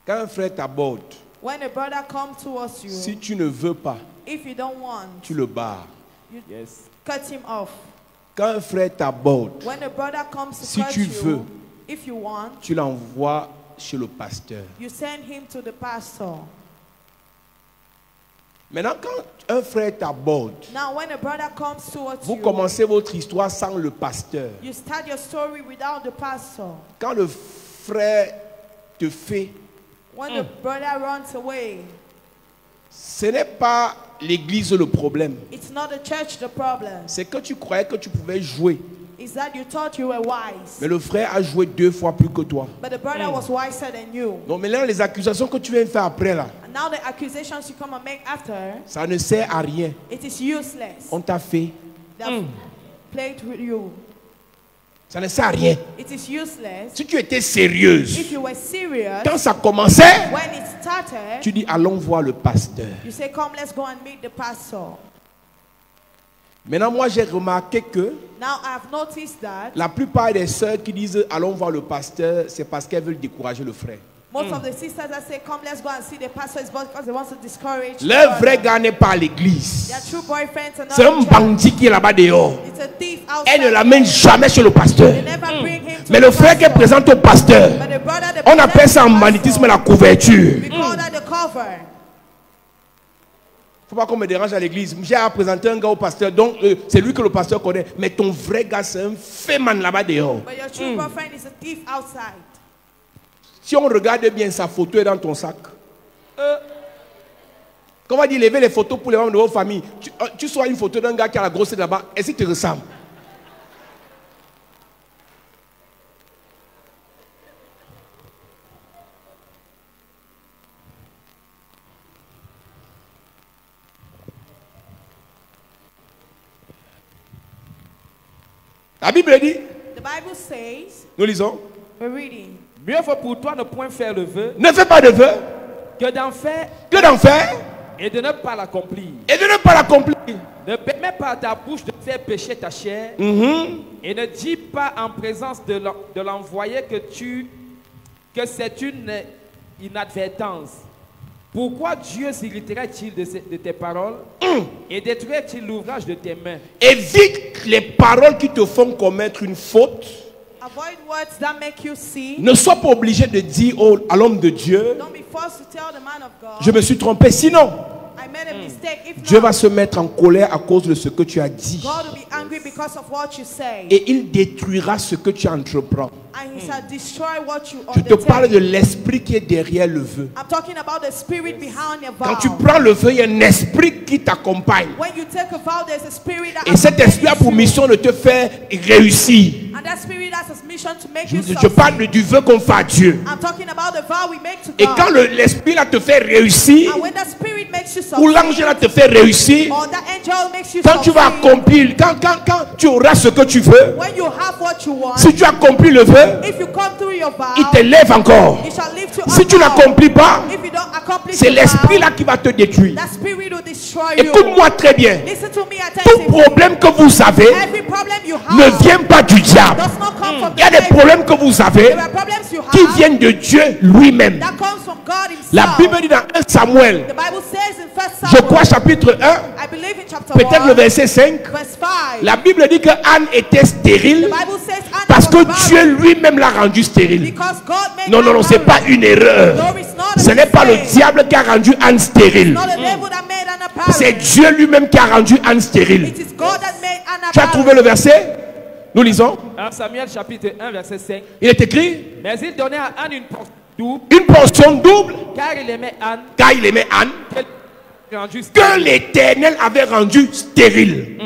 Quand un frère t'aborde, When a brother comes towards you, si tu ne veux pas, if you don't want, tu le barres. you Yes. cut him off. Quand un frère t'aborde, When a brother comes to Si cut tu you, veux. if you want, tu l'envoies chez le pasteur. you send him to the pastor. Maintenant, quand un frère t'aborde, Now, when a brother comes towards vous you, commencez votre histoire sans le pasteur. you start your story without the pastor. Quand le frère te fait, When the brother runs away, ce n'est pas l'église le problème. it's not the church the problem. C'est que tu croyais que tu pouvais jouer. It's that you thought you were wise, Mais le frère a joué 2 fois plus que toi. but the brother was wiser than you. Donc maintenant, les accusations que tu viens faire après là, And now the accusations you come and make after, ça ne sert à rien. it is useless. On t'a fait. They have played with you. Ça ne sert à rien. It is useless. Si tu étais sérieuse, If you were serious, quand ça commençait, when it started, tu dis allons voir le pasteur. you say, come, let's go and meet the pastor. Maintenant, moi j'ai remarqué que Now I've noticed that la plupart des sœurs qui disent allons voir le pasteur, c'est parce qu'elles veulent décourager le frère. most of the sisters that say, come, let's go and see the pastor, is because they want to discourage the Leur brother. vrai gars n'est pas à l'église. Their true boyfriends are not C'est un in church. bandit qui est là-bas dehors. It's a thief Elle ne outside. l'amène jamais chez le pasteur. They never bring him to Mais the le frère qui est pastor. présent au pasteur, But the brother, the on appelle ça en pastor, magnétisme la couverture. we call that the cover. Faut pas qu'on me dérange à l'église. J'ai à présenter un gars au pasteur, donc c'est lui que le pasteur connaît. Mais ton vrai gars, c'est un féman là-bas dehors. But your true boyfriend is a thief outside. Si on regarde bien, sa photo est dans ton sac. Quand on va dire lever les photos pour les membres de votre famille, tu sois une photo d'un gars qui a la grosse tête là-bas, est-ce qu'il te ressemble? La Bible dit, The Bible says, nous lisons, we're reading, Mieux vaut pour toi ne point faire le vœu ne fais pas de vœu que d'en faire que d'en faire et de ne pas l'accomplir. et de ne pas l'accomplir. Ne permets pas à ta bouche de faire pécher ta chair et ne dis pas en présence de l'envoyé que c'est une inadvertance. Pourquoi Dieu s'irriterait-il de tes paroles et détruirait-il l'ouvrage de tes mains? Évite les paroles qui te font commettre une faute. avoid words that make you sin. Ne sois pas obligé de dire à l'homme de Dieu, Don't be forced to tell the man of God, je me suis trompé. Sinon, I made a mistake. If Dieu not, va se mettre en colère à cause de ce que tu as dit. God will be angry because of what you say. Et il détruira ce que tu entreprends. And he shall destroy what you Je te parle undertake. de l'esprit qui est derrière le vœu. I'm talking about the spirit behind your Quand tu vow. prends le vœu, il y a un esprit qui t'accompagne. When you take a vow, there's a spirit that Et cet esprit a pour accompanies mission de te faire réussir. you. And that spirit has a mission to make you Je succeed. parle du vœu qu'on fait à Dieu. I'm talking about the vow we make to Et God. quand l'esprit là te fait réussir, And when that spirit makes you ou l'ange succeed, là te fait réussir, or that angel makes you quand tu vas succeed, accomplir, quand tu auras ce que tu veux, when you have what you want, si tu accomplis le vœu, if you come through your vow, il te lève encore. it shall lift you Si up. tu n'accomplis pas, If you don't accomplish c'est your l'esprit vow, là qui va te détruire. that spirit will destroy you. Écoute-moi très bien. Listen to me Tout attentively. problème que vous avez Every problem you ne have vient pas du diable. does not come from Il y a the des devil. problèmes que vous avez There are problems you qui have viennent de Dieu lui-même. that comes from God himself. La Bible dit dans 1 Samuel, The Bible says in 1 je Samuel, crois chapitre 1, I believe in chapter peut-être 1, le verset 5, verse 5. la Bible dit que Anne était The stérile Bible says Anna parce was que barren Dieu lui-même l'a rendue stérile. because God made Non, non, non, her c'est pas barren. une erreur. No, it's not a Ce n'est pas le mistake. diable qui a rendu Anne stérile. Not the devil that made Anna barren. C'est Dieu lui-même qui a rendu Anne stérile. It is God that made Anna Tu as barren. trouvé le verset? Nous lisons. 1 Samuel chapitre 1 verset 5. Il est écrit Mais il donnait à Anne une portion double une portion double car il aimait Anne car il aimait Anne qu'elle rendue que stérile. l'Éternel avait rendue stérile.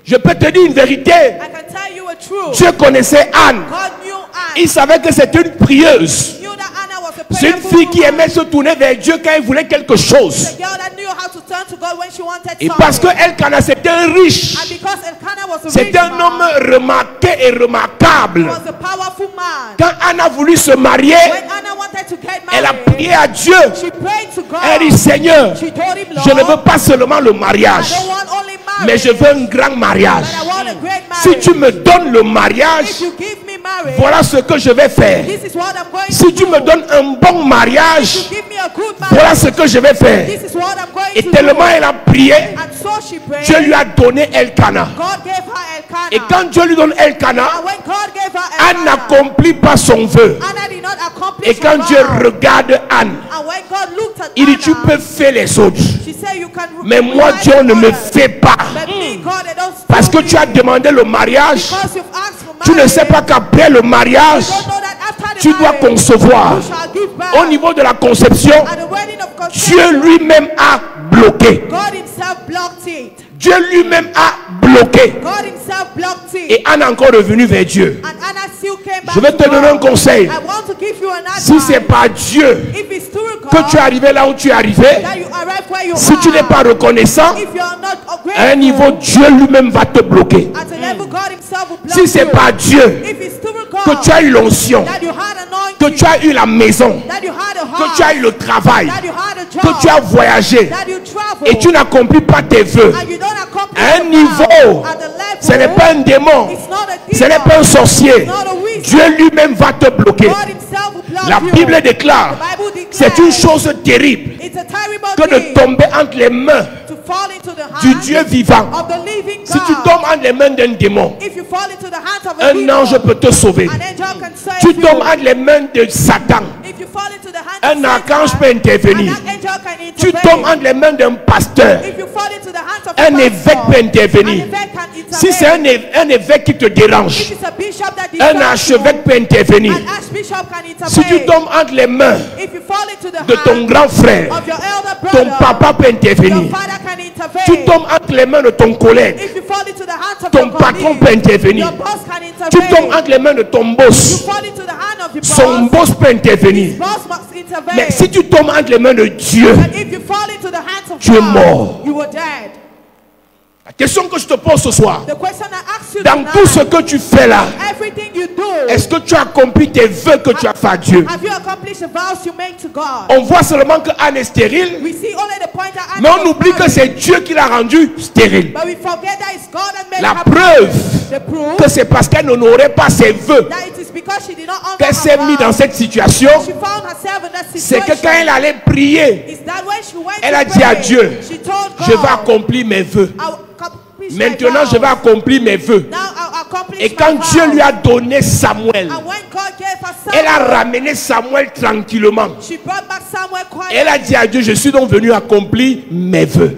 Je peux te dire une vérité. I can tell you a truth. Dieu connaissait Anne. God knew Anne. Il savait que c'était une prieuse. He knew that Anna was a C'est une prayerful fille qui woman. aimait se tourner vers Dieu quand elle voulait quelque chose. A girl that knew how to turn to God when she wanted Et something. parce que Elkanah c'était un riche, And because Elkanah was a c'est rich un man, homme remarqué et remarquable. was a powerful man. Quand Anne a voulu se marier, When Anna wanted to get elle a married, prié à Dieu. she prayed to God. Elle dit Seigneur, She told him, Lord, je ne veux pas seulement le I mariage, don't want only marriage, mais je veux un grand mariage. but I want a great Si marriage. tu me donnes le mariage, If you give me marriage, voilà ce que je vais faire. this is what I'm going Si to tu do. me donnes un bon mariage, You give me a good voilà marriage, ce que je vais faire. this is what I'm going Et to tellement do. elle a prié, And so she prayed. Dieu lui a donné Elkanah. God gave her Elkanah. Et quand Dieu lui donne Elkanah, And when God gave her Anne Elkanah, n'accomplit pas son vœu. Anna did not accomplish Et quand her Dieu vow. regarde Anne, And when God looked at il dit Anna, tu peux faire les autres, she said, you can mais moi rely Dieu on ne me others. fait pas. But me, God, I don't Parce que still tu as me. demandé le mariage, Because you've asked for tu ne marriage, sais pas qu'après le mariage, you don't know that after the tu dois marriage, concevoir. you shall give birth. Au niveau de la conception, At the wedding of conception, Dieu lui-même a bloqué. God himself blocked it. Dieu lui-même a bloqué. God himself blocked it. Et Anne est encore revenue vers Dieu. And Anna still came back Je vais to te donner un God. conseil. I want to give you an advice. Si c'est pas Dieu If it's through God que tu es arrivé là où tu es arrivé, that you arrive Si tu n'es pas reconnaissant, à un niveau, Dieu lui-même va te bloquer. Si ce n'est pas Dieu, que tu as eu l'onction, que tu as eu la maison, que tu as eu le travail, que tu as voyagé, et tu n'accomplis pas tes vœux, à un niveau, ce n'est pas un démon, ce n'est pas un sorcier. Dieu lui-même va te bloquer. La Bible déclare, c'est une chose terrible que de tomber entre les mains du Dieu vivant. Si tu tombes entre les mains d'un démon, un ange peut te sauver. Tu tombes entre les mains de Satan, un archange peut intervenir. Tu tombes entre les mains d'un pasteur, un évêque peut intervenir. Si c'est un évêque qui te dérange, un archevêque peut intervenir. Si tu tombes entre les mains de ton grand frère, ton papa peut intervenir. Tu tombes entre les mains de ton collègue, ton patron peut intervenir. Tu tombes entre les mains de ton boss, son boss peut intervenir. Mais si tu tombes entre les mains de Dieu, tu es mort. La question que je te pose ce soir, dans tout ce que tu fais là, est-ce que tu as accompli tes vœux que tu as fait à Dieu? On voit seulement que Anne est stérile, mais on oublie que c'est Dieu qui l'a rendue stérile. La preuve que c'est parce qu'elle n'honorait pas ses vœux qu'elle s'est mise dans cette situation, c'est que quand elle allait prier, elle a dit à Dieu, je vais accomplir mes vœux. Maintenant, je vais accomplir mes vœux. Et quand Dieu lui a donné Samuel, elle a ramené Samuel tranquillement. Elle a dit à Dieu, je suis donc venu accomplir mes vœux.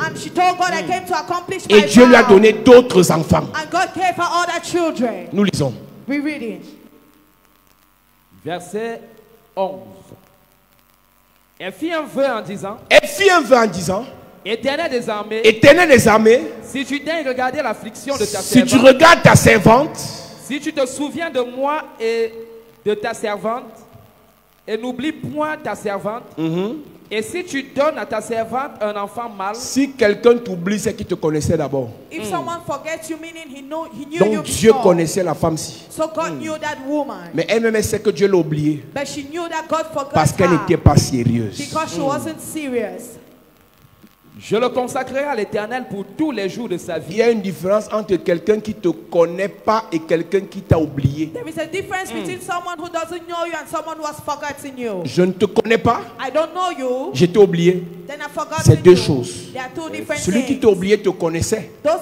Et Dieu lui a donné d'autres enfants. Nous lisons. Verset 11. Elle fit un vœu en disant. Éternel des armées, si tu daignes regarder l'affliction de ta servante, si tu regardes ta servante, si tu te souviens de moi et de ta servante, et n'oublie point ta servante, et si tu donnes à ta servante un enfant mâle. Si quelqu'un t'oublie, c'est qu'il te connaissait d'abord. Donc Dieu connaissait la femme-ci. Mais elle-même sait que Dieu l'a oublié parce qu'elle n'était pas sérieuse. Je le consacrerai à l'Éternel pour tous les jours de sa vie. Il y a une différence entre quelqu'un qui ne te connaît pas et quelqu'un qui t'a oublié. Je ne te connais pas. Je t'ai oublié. C'est deux choses. Celui qui t'a oublié te connaissait. Donc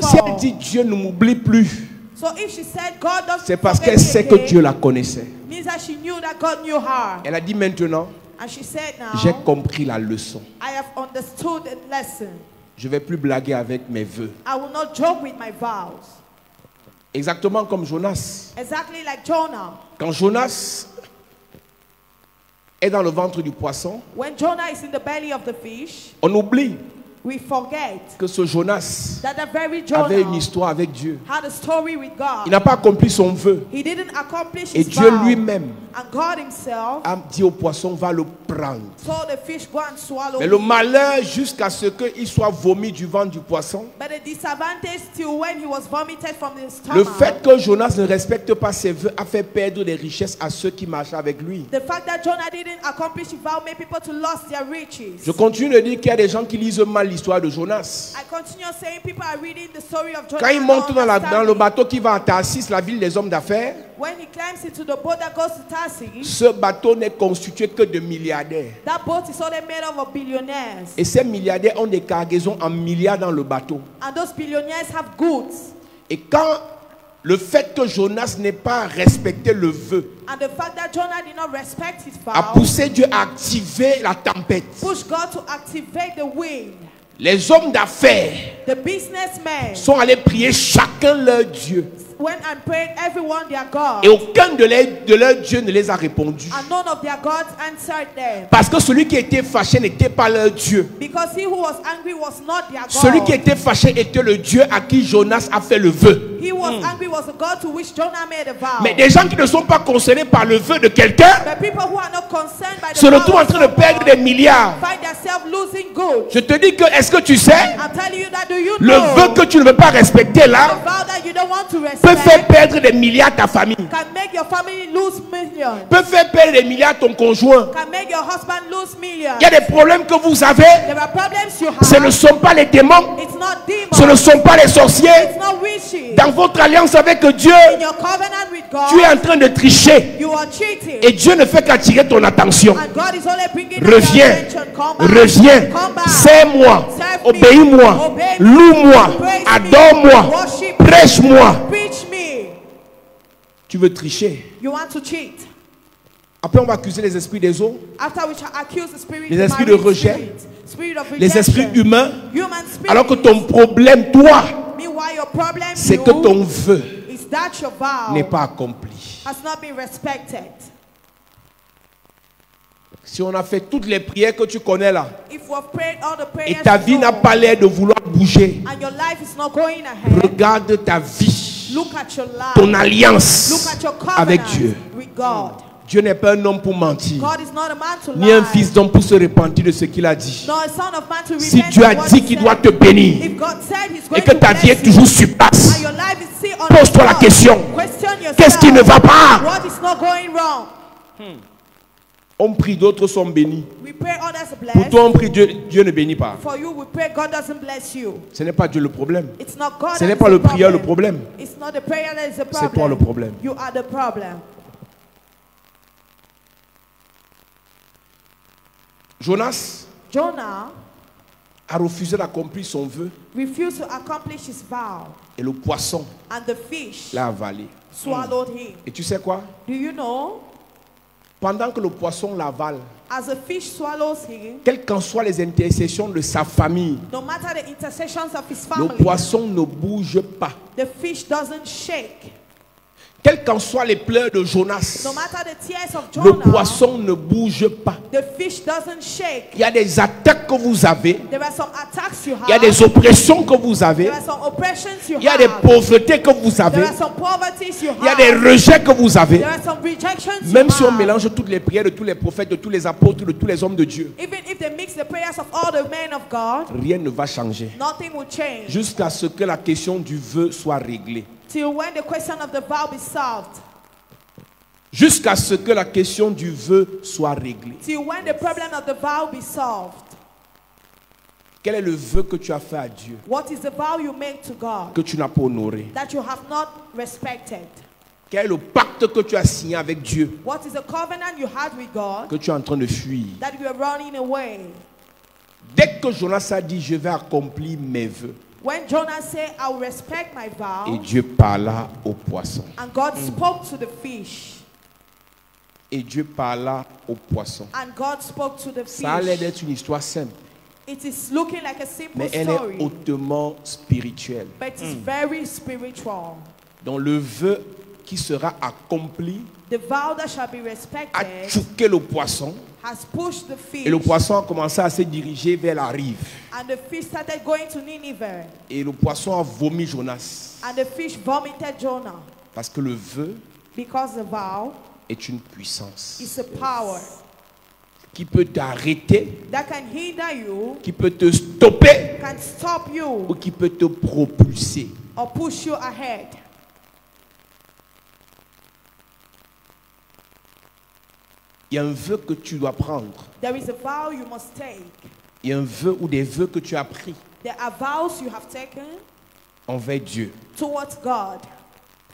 si elle dit Dieu ne m'oublie plus, c'est parce qu'elle sait que Dieu la connaissait. Elle a dit maintenant, j'ai compris la leçon. Je ne vais plus blaguer avec mes vœux. Exactement comme Jonas. Quand Jonas est dans le ventre du poisson, on oublie que ce Jonas avait une histoire avec Dieu. Il n'a pas accompli son vœu. Et Dieu lui-même a dit au poisson, va le prendre. Mais le malheur jusqu'à ce qu'il soit vomi du ventre du poisson, le fait que Jonas ne respecte pas ses vœux a fait perdre des richesses à ceux qui marchaient avec lui. Je continue de dire qu'il y a des gens qui lisent mal l'histoire de Jonas. Quand il monte dans le bateau qui va à Tarsis, la ville des hommes d'affaires, ce bateau n'est constitué que de milliardaires. Et ces milliardaires ont des cargaisons en milliards dans le bateau. Et quand le fait que Jonas n'ait pas respecté le vœu a poussé Dieu à activer la tempête. Les hommes d'affaires sont allés prier chacun leur Dieu. went and prayed everyone their God. Et aucun de leurs dieux ne les a répondu. And none of their gods answered them. Parce que celui qui était fâché n'était pas leur Dieu. Because he who was angry was not their God. Celui qui était fâché était le Dieu à qui Jonas a fait le vœu. He was angry was the God to which Jonah made a vow. Mais des gens qui ne sont pas concernés par le vœu de quelqu'un The people who are not concerned by the se retrouvent en train de perdre des milliards. find themselves losing good. Je te dis que, est-ce que tu sais, I'm telling you that, do you le know vœu que tu ne veux pas respecter the là vow that you don't want to peut respect faire perdre des milliards à ta famille, can make your family lose millions. peut faire perdre des milliards à ton conjoint. Can make your husband lose millions. Il y a des problèmes que vous avez, There are problems you ce have. ne sont pas les démons, It's not demons. ce ne sont pas les sorciers. It's not witches. Dans votre alliance avec Dieu, In your covenant with God, tu es en train de tricher you are cheating. et Dieu ne fait qu'attirer ton attention. And God is only bringing Reviens, your attention. Come back. reviens, Come back. sers-moi, Serve me. obéis-moi, Obey me. loue-moi, Praise me. adore-moi, Worship me. prêche-moi. Preach me. Tu veux tricher. You want to cheat. Après, on va accuser les esprits des eaux, After which I accuse the spirit, les the esprits de marine rejet, spirit of les esprits rejection, humains, human spirit. alors que ton problème, toi, Meanwhile, your problem c'est que ton vœu is that your vow n'est pas accompli. has not been respected. Si on a fait toutes les prières que tu connais là, If you have prayed all the et prayers ta you vie n'a know, pas l'air de vouloir bouger, and your life is not going ahead, regarde ta vie, look at your life. ton Look alliance at your avec covenant Dieu. with God. Dieu n'est pas un homme pour mentir, God is not a man to ni un lie. fils d'homme pour se repentir de ce qu'il a dit. Nor a son of man to Si repent Dieu of a what dit he qu'il said. doit te bénir If God said he's going et que to ta vie est bless you, toujours sur place, and your life is still on pose-toi la the question. question yourself. Qu'est-ce qui ne va pas? What is not going wrong? On prie, d'autres sont bénis. We pray others Pour bless. toi, on prie, Dieu ne bénit pas. For you, we pray God doesn't bless you. Ce n'est pas Dieu le problème. It's not God. Ce that n'est is pas the le prière le problem. problème. It's not the prayer that is the C'est problem. toi le problème. You are the problem. Jonas Jonah a refusé d'accomplir son vœu refused to accomplish his vow, et le poisson and the fish l'a avalé. swallowed him. Et tu sais quoi? Do you know? Pendant que le poisson l'avale, As the fish swallows him, quelles qu'en soient les intercessions de sa famille, no matter the intercessions of his le family, poisson ne bouge pas. the fish doesn't shake. Quelles qu'en soient les pleurs de Jonas, No matter the tears of le Jonah, poisson ne bouge pas. the fish doesn't shake. Il y a des attaques que vous avez, There are some attacks you have. il y a des oppressions que vous avez, There are some oppressions you il y a have. des pauvretés que vous There avez, are some poverties you il y a des have. rejets que vous avez. There are some rejections Même you si on have. mélange toutes les prières de tous les prophètes, de tous les apôtres, de tous les hommes de Dieu, Even if they mix the prayers of all the men of God, rien ne va changer. nothing will change Jusqu'à ce que la question du vœu soit réglée. till when the question of the vow be solved. Jusqu'à ce que la question du vœu soit réglée. Till when the problem of the vow be solved. Quel est le vœu que tu as fait à Dieu, What is the vow you make to God que tu n'as pas honoré? that you have not respected? Quel est le pacte que tu as signé avec Dieu, What is the covenant you had with God que tu es en train de fuir? that you are running away? Dès que Jonas a dit, je vais accomplir mes vœux, When Jonah said, I will respect my et vow, Dieu parla au poisson. and God spoke to the fish, Et Dieu parla au poisson. and God spoke to the Ça a l'air fish. d'être une histoire simple, It is looking like a simple mais elle est story, hautement spirituelle. but it's very spiritual. Donc le vœu qui sera accompli The vow that shall be a respected choqué le poisson, has pushed the fish, et le poisson a commencé à se diriger vers la rive. and the fish started going to Nineveh, Et le poisson a vomi Jonas. and the fish vomited Jonah, Parce que le vœu because the vow est une puissance is a power qui peut t'arrêter, that can hinder you, qui peut te stopper can stop ou you, qui peut te propulser. or push you ahead. Il y a un vœu que tu dois prendre. There is a vow you must take. Il y a un vœu ou des vœux que tu as pris There are vows you have taken envers Dieu. towards God.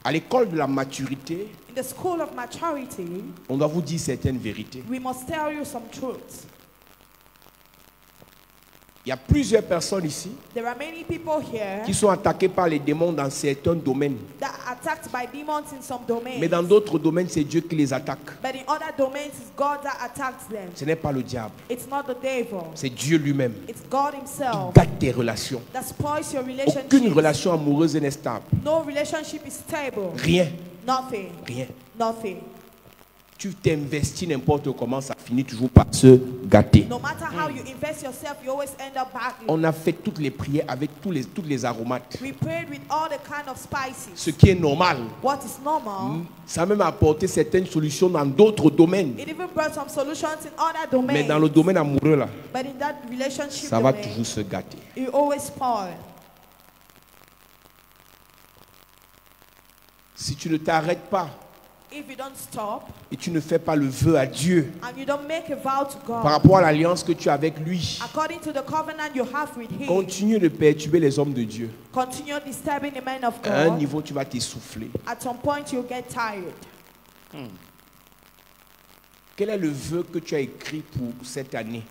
À l'école de la maturité, In the school of maturity, on doit vous dire certaines vérités. we must tell you some truths. Il y a plusieurs personnes ici qui sont attaquées par les démons dans certains domaines. Mais dans d'autres domaines, c'est Dieu qui les attaque. Ce n'est pas le diable. C'est Dieu lui-même. Il gâte tes relations. Aucune relation amoureuse n'est stable. Rien. Rien. Tu t'investis n'importe comment, ça finit toujours par se gâter. On a fait toutes les prières avec toutes les aromates. Ce qui est normal. Ça a même apporté certaines solutions dans d'autres domaines. Mais dans le domaine amoureux, là, ça va toujours se gâter. Si tu ne t'arrêtes pas, et tu ne fais pas le vœu à Dieu par rapport à l'alliance que tu as avec lui, continue de perturber les hommes de Dieu. À un niveau, tu vas t'essouffler. Quel est le vœu que tu as écrit pour cette année?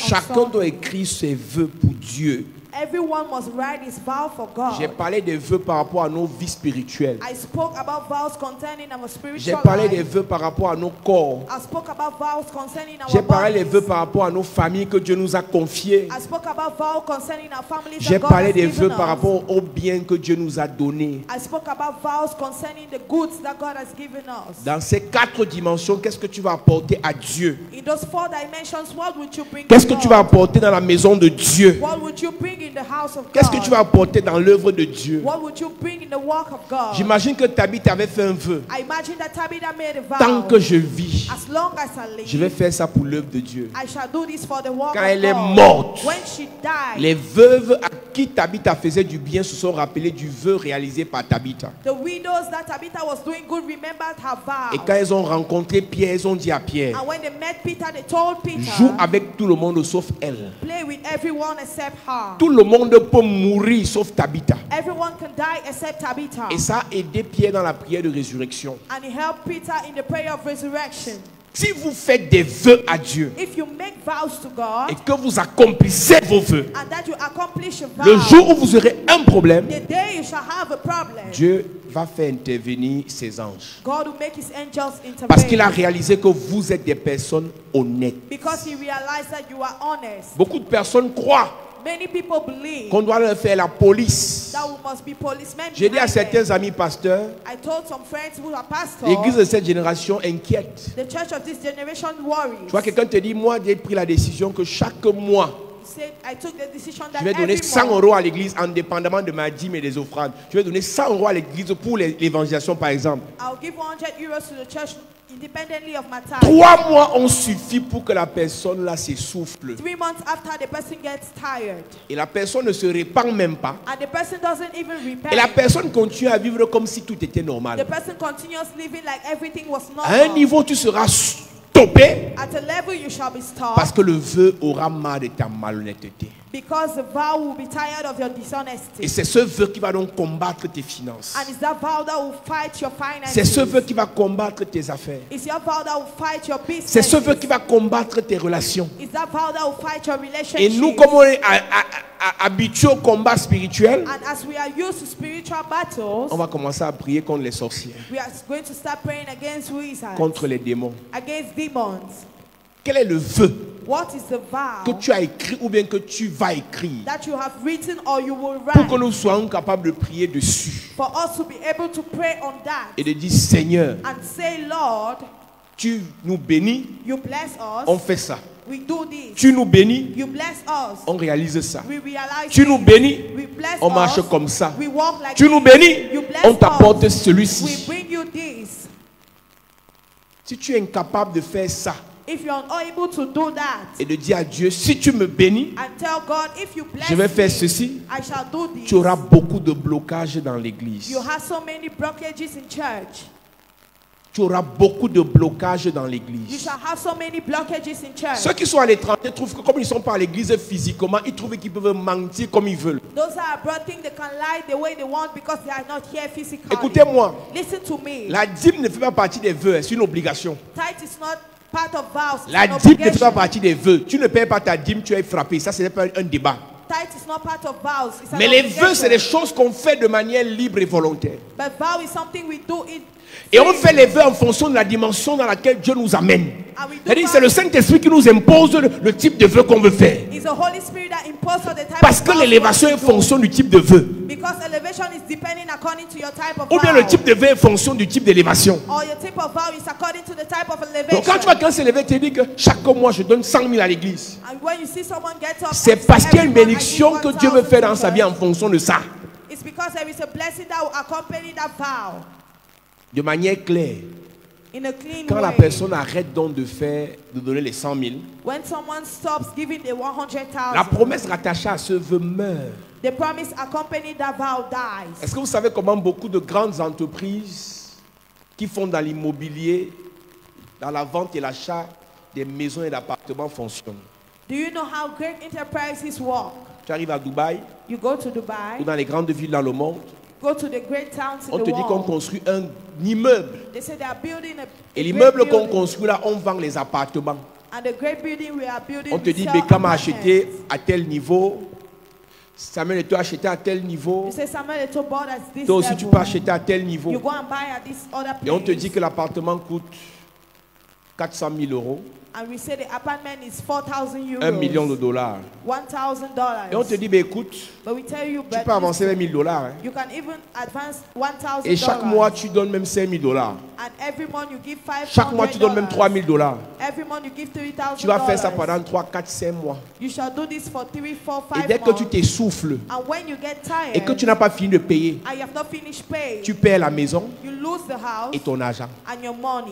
Chacun doit écrire ses vœux pour Dieu. Everyone must write his vow for God. J'ai parlé des vœux par rapport à nos vies spirituelles. I spoke about vows concerning our spiritual J'ai parlé des vœux par rapport à nos corps. I spoke about vows concerning our J'ai parlé des vœux par rapport à nos familles que Dieu nous a confiées. I spoke about vows concerning our families J'ai parlé des vœux par rapport aux biens que Dieu nous a donnés. I spoke about vows concerning the goods that God has given us. Dans ces 4 dimensions, qu'est-ce que tu vas apporter à Dieu? In those 4 dimensions, what would you bring? Qu'est-ce que tu vas apporter dans la maison de Dieu? What would you bring in the house of God? Qu'est-ce que tu vas apporter dans l'œuvre de Dieu? What would you bring in the work of God? J'imagine que Tabitha avait fait un vœu. I imagine that Tabitha made a vow. Tant que je vis, as long as I live, je vais faire ça pour l'œuvre de Dieu. I shall do this for the work Quand of elle est God. morte, When she died, les veuves à qui Tabitha faisait du bien se sont rappelées du vœu réalisé par Tabitha. The widows that Tabitha was doing good remembered her vow. Et quand elles ont rencontré Pierre, elles ont dit à Pierre, And when they met Peter, they told Peter, joue avec tout le monde sauf elle. play with everyone except her. Tout le monde peut mourir sauf Tabitha. Everyone can die except Tabitha. Et ça a aidé Pierre dans la prière de résurrection. And he helped Peter in the prayer of resurrection. Si vous faites des vœux à Dieu If you make vows to God, et que vous accomplissez vos vœux, and that you accomplish a vow, le jour où vous aurez un problème, the day you shall have a problem, Dieu va faire intervenir ses anges. God will make his angels intervene. Parce qu'il a réalisé que vous êtes des personnes honnêtes. Because he realized that you are honest. Beaucoup de personnes croient Many people believe qu'on doit leur faire la police. that we must be policemen. J'ai dit à behind certains them. amis pasteurs, I told some friends who are pastors, l'église de cette génération inquiète. the church of this generation worries. Tu vois, quelqu'un te dit, moi j'ai pris la décision que chaque mois, He said, I took the decision that je vais donner every 100 month, € à l'église, indépendamment de ma dîme et des offrandes. Je vais donner 100 € à l'église pour l'évangélisation, par exemple. I'll give 100 euros to the church independently of my time. 3 mois ont suffi pour que la personne là s'essouffle. 3 months after, the person gets tired. Et la personne ne se répand même pas. And the person doesn't even repent. Et la personne continue à vivre comme si tout était The normal. person continues living like everything was À un normal. niveau, tu seras stoppé At a level, you shall be stopped. parce que le vœu aura marre de ta malhonnêteté. Because the vow will be tired of your Et dishonesty. c'est ce vœu qui va donc combattre tes finances. And it's that vow that will fight your finances. C'est ce vœu qui va combattre tes affaires. It's your vow that will fight your business. C'est ce vœu qui va combattre tes relations. It's that vow that will fight your relationship. Et nous, comme on est habitués au combat spirituel, And as we are used to spiritual battles, on va commencer à prier contre les sorciers, we are going to start praying against wizards, contre les démons. against demons. Quel est le vœu What is the que vow tu as écrit ou bien que tu vas écrire that you have written or you will pour que write nous soyons capables de prier dessus for us to be able to pray on that et de dire, Seigneur, and say, Lord, tu nous bénis, you bless us, on fait ça. we do this. Tu nous bénis, You bless us, on réalise ça. we realize Tu nous this. bénis, We bless on marche us, comme ça. we walk like Tu nous this. bénis, You bless on t'apporte us, we celui-ci. bring you this. Si tu es incapable de faire ça If you are unable to do that et de dire à Dieu, si tu me bénis, and tell God, if you bless je vais faire me, ceci, I shall do this. tu auras beaucoup de blocages dans l'église. You have so many blockages in church. Tu auras beaucoup de blocages dans You l'église. shall have so many blockages in church. Ceux qui sont à l'étranger trouvent que comme ils ne sont pas à l'église physiquement, ils trouvent qu'ils peuvent mentir comme ils veulent. Those are abroad think they can lie the way they want because they are not here physically. Écoutez-moi, Listen to me. la dîme ne fait pas partie des vœux, c'est une obligation. Tithe is not La dîme ne fait pas partie des vœux. Tu ne payes pas ta dîme, tu es frappé. Ça, ce n'est pas un débat. Mais les vœux, c'est des choses qu'on fait de manière libre et volontaire. Et on fait les vœux en fonction de la dimension dans laquelle Dieu nous amène. C'est le Saint-Esprit qui nous impose le type de vœu qu'on veut faire. Parce que l'élévation est en fonction du type de vœu. Ou bien le type de vœu est en fonction du type d'élévation. Donc quand tu vois quelqu'un s'élever, tu te dis que chaque mois je donne 100 000 à l'église. C'est parce qu'il y a une bénédiction que Dieu veut faire dans sa vie en fonction de ça. De manière claire. Quand la personne arrête donc de donner les 100 000, la promesse rattachée à ce vœu meurt. Est-ce que vous savez comment beaucoup de grandes entreprises qui font dans l'immobilier, dans la vente et l'achat des maisons et d'appartements fonctionnent? Do you know how great enterprises work? Tu arrives à Dubaï, you go to Dubai, ou dans les grandes villes dans le monde, go to the great towns in on te dit qu'on construit un immeuble. They say they are building et l'immeuble qu'on construit là, on vend les appartements. And the great building we are building, on te dit, Beckham a acheté à tel niveau, Samuel Eto'o a acheté à tel niveau, toi aussi tu peux acheter à tel niveau. You go and buy at this other place. Et on te dit que l'appartement coûte 400 000 euros. And we say the apartment is 4,000 euros. $1 million. $1,000. Et on te dit, écoute, tu peux avancer $1 000. Hein. You can even advance $1,000. Et chaque mois, tu donnes même $5 000. And every month you give $500. Chaque mois, tu donnes même $3 000. Every month you give $3,000. Tu vas faire ça pendant 3, 4, 5 mois. You shall do this for 3, 4, 5 Et dès que tu t'essouffles, and when you get tired, et que tu n'as pas fini de payer, and you have not finished paying, tu perds la maison, you lose the house, et ton argent. And your money.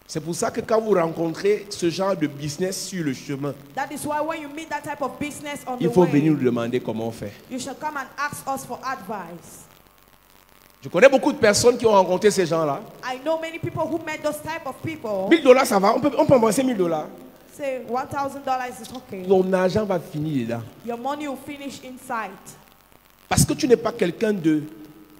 C'est pour ça que quand vous rencontrez ce genre de business sur le chemin, il faut venir nous demander comment on fait. Je connais beaucoup de personnes qui ont rencontré ces gens-là. $1,000 ça va, on peut avancer $1,000. Say $1,000 is okay. Ton argent va finir dedans. Your money will finish inside. Parce que tu n'es pas quelqu'un de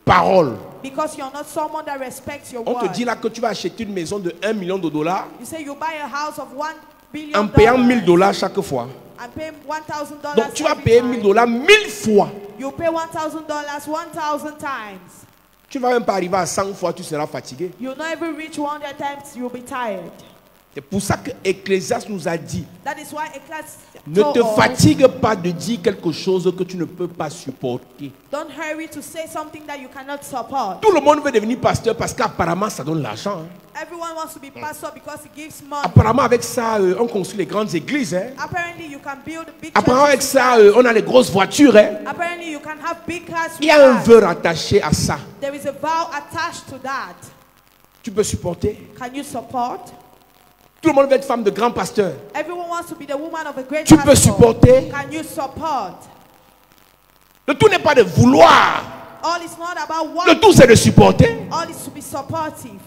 parole. Because you're not someone that respects your On word. te dit là que tu vas acheter une maison de $1 million. You say you buy a house of $1 billion. En payant $1,000 chaque fois. And pay $1,000. Donc tu vas payer $1,000 1000 fois. You pay $1,000 1,000 times. Tu vas même pas arriver à 100 fois, tu seras fatigué. You'll not even reach 100 times, you'll be tired. C'est pour ça que Ecclésiaste nous a dit, That is why Ecclesiastes ne te fatigue pas de dire quelque chose que tu ne peux pas supporter. Don't hurry to say something that you cannot support. Tout le monde veut devenir pasteur parce qu'apparemment ça donne l'argent. Hein. Everyone wants to be pastor because it gives money. Apparemment avec ça, on construit les grandes églises. Hein. Apparently you can build big apparemment avec ça, on a les grosses voitures. Hein. Apparently you can have big cars. Il y a un vœu rattaché à ça. There is a vow attached to that. Tu peux supporter? Can you support? Tout le monde veut être femme de grand pasteur. Everyone wants to be the woman of a great tu pastor. peux supporter? Can you support? Le tout n'est pas de vouloir. All is not about what. Le tout c'est de supporter. All is to be supportive.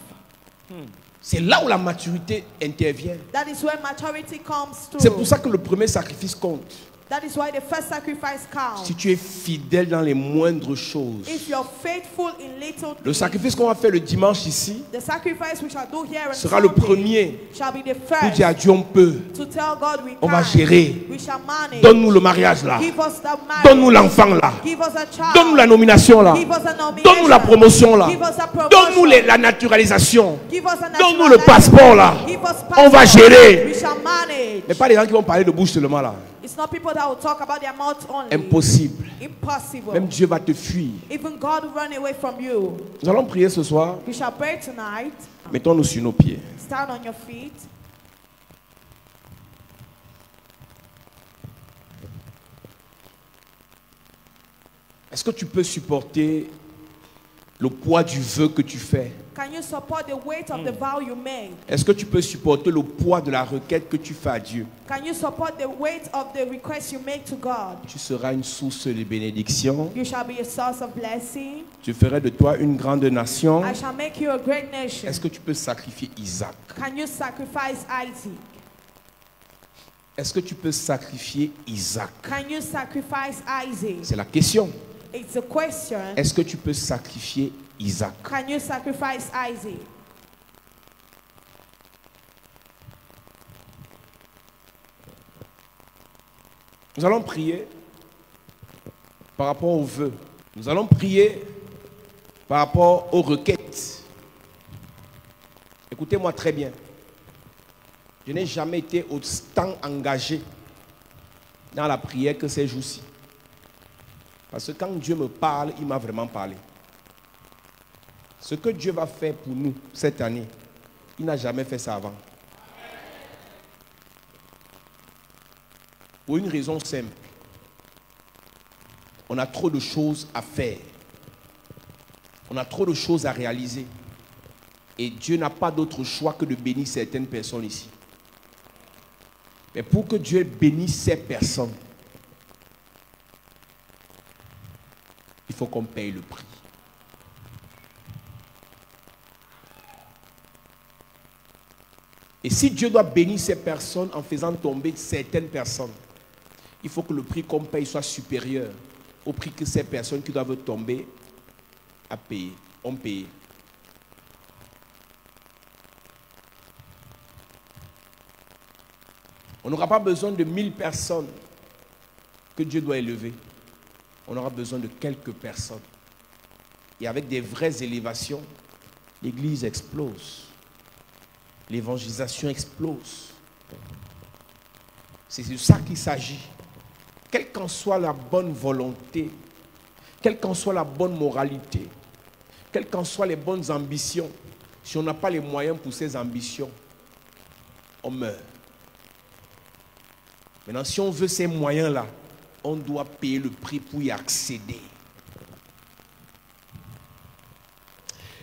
C'est là où la maturité intervient. That is where maturity comes through. C'est pour ça que le premier sacrifice compte. That is why the first sacrifice counts. Si tu es fidèle dans les moindres choses. If you're faithful in little things, le sacrifice qu'on va faire le dimanche ici the sacrifice we shall do here on sera Sunday le premier shall be the first pour dire à Dieu on peut. To tell God we on can. Va gérer. We shall manage. Donne-nous le mariage là. Give us the marriage. Donne-nous l'enfant là. Give us a child. Donne-nous la nomination là. Give us a nomination. Donne-nous la promotion là. Give us a promotion. Donne-nous la naturalisation. Give us a donne-nous le passeport là. Give us passport. On va gérer. We shall manage. Mais pas les gens qui vont parler de bouche seulement là. It's not people that will talk about their mouth only. Impossible. Impossible. Même Dieu va te fuir. Even God will run away from you. Nous allons prier ce soir. We shall pray tonight. Mettons-nous sur nos pieds. Stand on your feet. Est-ce que tu peux supporter le poids du vœu que tu fais? Can you support the weight of the vow you made? Est-ce que tu peux supporter le poids de la requête que tu fais à Dieu? Can you support the weight of the request you make to God? Tu seras une source de bénédiction. You shall be a source of blessing. Tu ferais de toi une grande nation. I shall make you a great nation. Est-ce que tu peux sacrifier Isaac? Can you sacrifice Isaac? Est-ce que tu peux sacrifier Isaac? Can you sacrifice Isaac? C'est la question. It's a question. Est-ce que tu peux sacrifier Isaac? Can you sacrifice Isaac? Nous allons prier par rapport aux vœux. Nous allons prier par rapport aux requêtes. Écoutez-moi très bien. Je n'ai jamais été autant engagé dans la prière que ces jours-ci. Parce que quand Dieu me parle, il m'a vraiment parlé. Ce que Dieu va faire pour nous cette année, il n'a jamais fait ça avant. Pour une raison simple. On a trop de choses à faire. On a trop de choses à réaliser. Et Dieu n'a pas d'autre choix que de bénir certaines personnes ici. Mais pour que Dieu bénisse ces personnes, il faut qu'on paye le prix. Et si Dieu doit bénir ces personnes en faisant tomber certaines personnes, il faut que le prix qu'on paye soit supérieur au prix que ces personnes qui doivent tomber ont payé. On n'aura pas besoin de 1000 personnes que Dieu doit élever. On aura besoin de quelques personnes. Et avec des vraies élévations, l'Église explose. L'évangélisation explose. C'est de ça qu'il s'agit. Quelle qu'en soit la bonne volonté, quelle qu'en soit la bonne moralité, quelles qu'en soient les bonnes ambitions, si on n'a pas les moyens pour ces ambitions, on meurt. Maintenant, si on veut ces moyens-là, on doit payer le prix pour y accéder.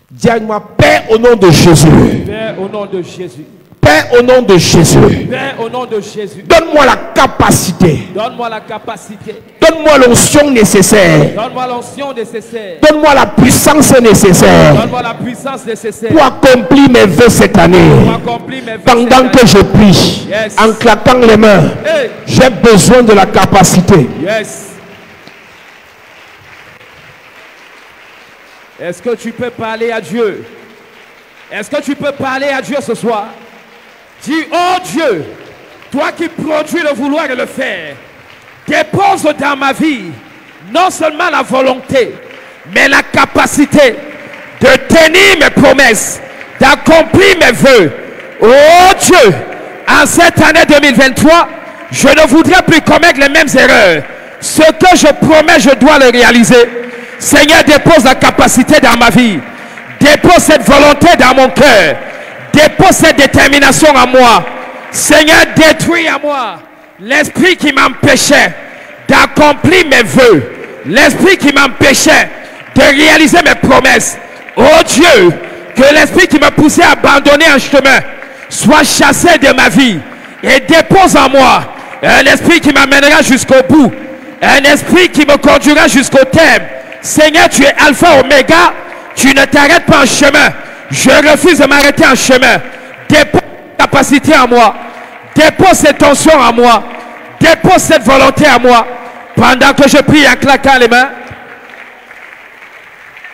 Dis à moi, Père au nom de Jésus. Père au nom de Jésus. Père au nom de Jésus. Père au nom de Jésus. Donne-moi la capacité. Donne-moi la capacité. Donne-moi l'onction nécessaire. Donne-moi l'onction nécessaire. Donne-moi la puissance nécessaire. Donne-moi la puissance nécessaire. Pour accomplir mes vœux cette année. Pour accomplir mes vœux pendant que je prie. Yes. En claquant les mains. Hey. J'ai besoin de la capacité. Yes. Est-ce que tu peux parler à Dieu? Est-ce que tu peux parler à Dieu ce soir? Dis, oh Dieu, toi qui produis le vouloir et le faire, dépose dans ma vie non seulement la volonté, mais la capacité de tenir mes promesses, d'accomplir mes vœux. Oh Dieu, en cette année 2023, je ne voudrais plus commettre les mêmes erreurs. Ce que je promets, je dois le réaliser. Seigneur, dépose la capacité dans ma vie. Dépose cette volonté dans mon cœur. Dépose cette détermination en moi. Seigneur, détruis en moi l'esprit qui m'empêchait d'accomplir mes vœux. L'esprit qui m'empêchait de réaliser mes promesses. Oh Dieu, que l'esprit qui me poussait à abandonner un chemin soit chassé de ma vie. Et dépose en moi un esprit qui m'amènera jusqu'au bout. Un esprit qui me conduira jusqu'au terme. Seigneur, tu es Alpha Oméga. Tu ne t'arrêtes pas en chemin. Je refuse de m'arrêter en chemin. Dépose cette capacité en moi. Dépose cette tension en moi. Dépose cette volonté en moi. Pendant que je prie en claquant les mains.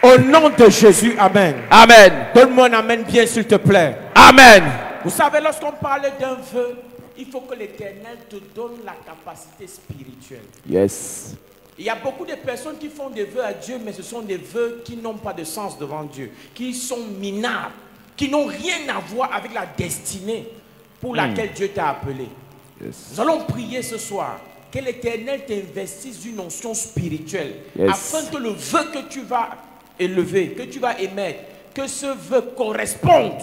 Au nom de Jésus, amen. Amen. Donne-moi un amen bien, s'il te plaît. Amen. Vous savez, lorsqu'on parle d'un vœu, il faut que l'Éternel te donne la capacité spirituelle. Yes. Il y a beaucoup de personnes qui font des vœux à Dieu, mais ce sont des vœux qui n'ont pas de sens devant Dieu, qui sont minables, qui n'ont rien à voir avec la destinée pour laquelle Dieu t'a appelé. Yes. Nous allons prier ce soir que l'Éternel t'investisse une onction spirituelle, afin que le vœu que tu vas élever, que tu vas émettre, que ce vœu corresponde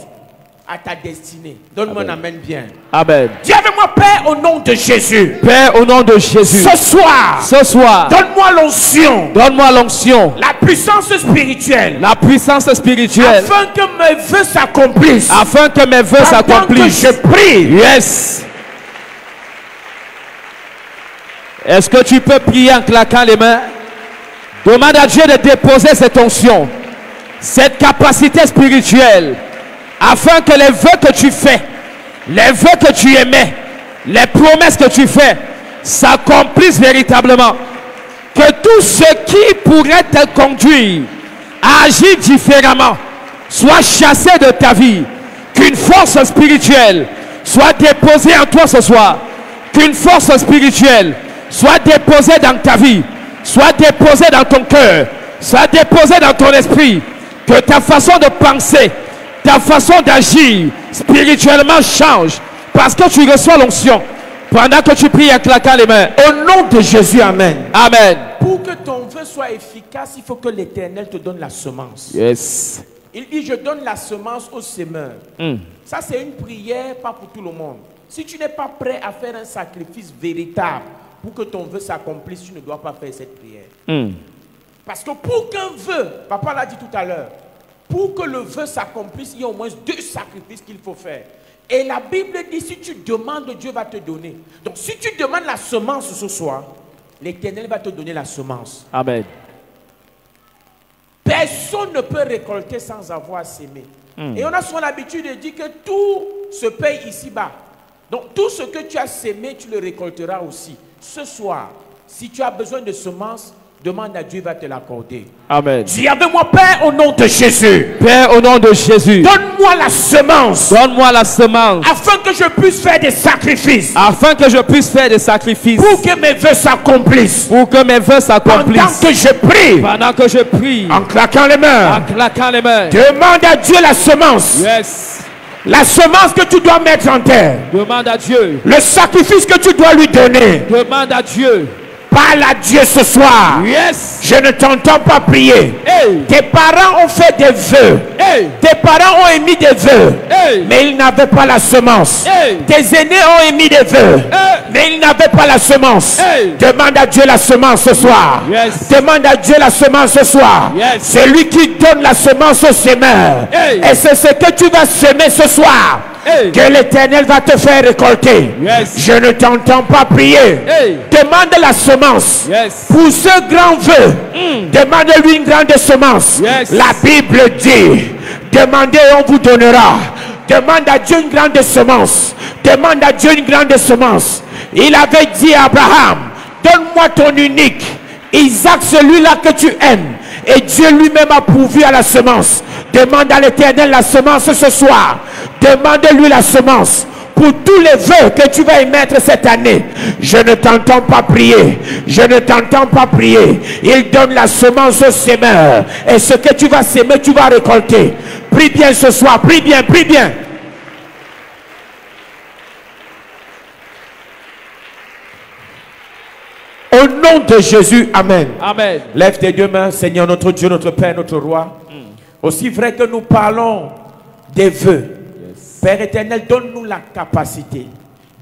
à ta destinée. Donne-moi un amen bien. Amen. Dis avec moi, Père, au nom de Jésus. Père, au nom de Jésus. Ce soir, donne-moi l'onction. Donne-moi l'onction. La puissance spirituelle. La puissance spirituelle. Afin que mes vœux s'accomplissent. Afin que mes vœux s'accomplissent. Que je prie. Yes. Est-ce que tu peux prier en claquant les mains? Demande à Dieu de déposer cette onction, cette capacité spirituelle, afin que les vœux que tu fais, les vœux que tu émets, les promesses que tu fais s'accomplissent véritablement. Que tout ce qui pourrait te conduire à agir différemment soit chassé de ta vie. Qu'une force spirituelle soit déposée en toi ce soir. Qu'une force spirituelle soit déposé dans ta vie, soit déposé dans ton cœur, soit déposé dans ton esprit. Que ta façon de penser, ta façon d'agir spirituellement change parce que tu reçois l'onction. Pendant que tu pries en claquant les mains. Au nom de Jésus, amen. Amen. Pour que ton vœu soit efficace, il faut que l'Éternel te donne la semence. Yes. Il dit, je donne la semence aux semeurs. Ça, c'est une prière, pas pour tout le monde. Si tu n'es pas prêt à faire un sacrifice véritable pour que ton vœu s'accomplisse, tu ne dois pas faire cette prière. Parce que pour qu'un vœu, papa l'a dit tout à l'heure, pour que le vœu s'accomplisse, il y a au moins 2 sacrifices qu'il faut faire. Et la Bible dit, si tu demandes, Dieu va te donner. Donc si tu demandes la semence ce soir, l'Éternel va te donner la semence. Amen. Personne ne peut récolter sans avoir sémé. Et on a souvent l'habitude de dire que tout se paye ici-bas. Donc tout ce que tu as sémé, tu le récolteras aussi. Ce soir, si tu as besoin de semences, demande à Dieu, il va te l'accorder. Amen. Dis avec moi, Père, au nom de Jésus. Père, au nom de Jésus. Donne-moi la semence. Donne-moi la semence. Afin que je puisse faire des sacrifices. Afin que je puisse faire des sacrifices. Pour que mes vœux s'accomplissent. Pour que mes vœux s'accomplissent. Pendant que je prie. Pendant que je prie. En claquant les mains. En claquant les mains. Demande à Dieu la semence. Yes. La semence que tu dois mettre en terre. Demande à Dieu. Le sacrifice que tu dois lui donner. Demande à Dieu. Parle à Dieu ce soir. Yes. Je ne t'entends pas prier. Hey. Tes parents ont fait des vœux. Hey. Tes parents ont émis des vœux. Hey. Mais ils n'avaient pas la semence. Hey. Tes aînés ont émis des vœux. Hey. Mais ils n'avaient pas la semence. Hey. Demande à Dieu la semence ce soir. Yes. Demande à Dieu la semence ce soir. Yes. C'est lui qui donne la semence au semeur. Hey. Et c'est ce que tu vas semer ce soir. Hey. Que l'Éternel va te faire récolter. Yes. Je ne t'entends pas prier. Hey. Demande la semence. Yes. Pour ce grand vœu, demande-lui une grande semence. Yes. La Bible dit, demandez et on vous donnera. Demande à Dieu une grande semence. Demande à Dieu une grande semence. Il avait dit à Abraham, donne-moi ton unique, Isaac, celui-là que tu aimes. Et Dieu lui-même a pourvu à la semence. Demande à l'Éternel la semence ce soir. Demande-lui la semence. Pour tous les vœux que tu vas émettre cette année, je ne t'entends pas prier. Je ne t'entends pas prier. Il donne la semence au semeur. Et ce que tu vas s'aimer, tu vas récolter. Prie bien ce soir. Prie bien, prie bien. Au nom de Jésus, amen. Amen. Lève tes 2 mains, Seigneur, notre Dieu, notre Père, notre Roi. Aussi vrai que nous parlons des vœux, Père éternel, donne-nous la capacité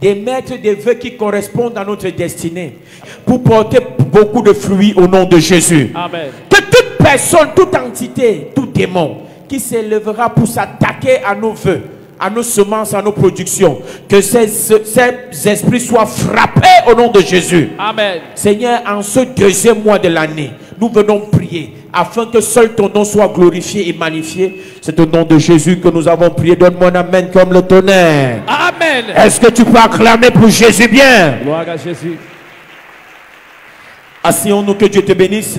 d'émettre des vœux qui correspondent à notre destinée pour porter beaucoup de fruits au nom de Jésus. Amen. Que toute personne, toute entité, tout démon qui s'élèvera pour s'attaquer à nos vœux, à nos semences, à nos productions, que ces esprits soient frappés au nom de Jésus. Amen. Seigneur, en ce 2e mois de l'année, nous venons prier afin que seul ton nom soit glorifié et magnifié. C'est au nom de Jésus que nous avons prié. Donne-moi un amen comme le tonnerre. Amen. Est-ce que tu peux acclamer pour Jésus bien? Gloire à Jésus. Asseyons-nous, que Dieu te bénisse.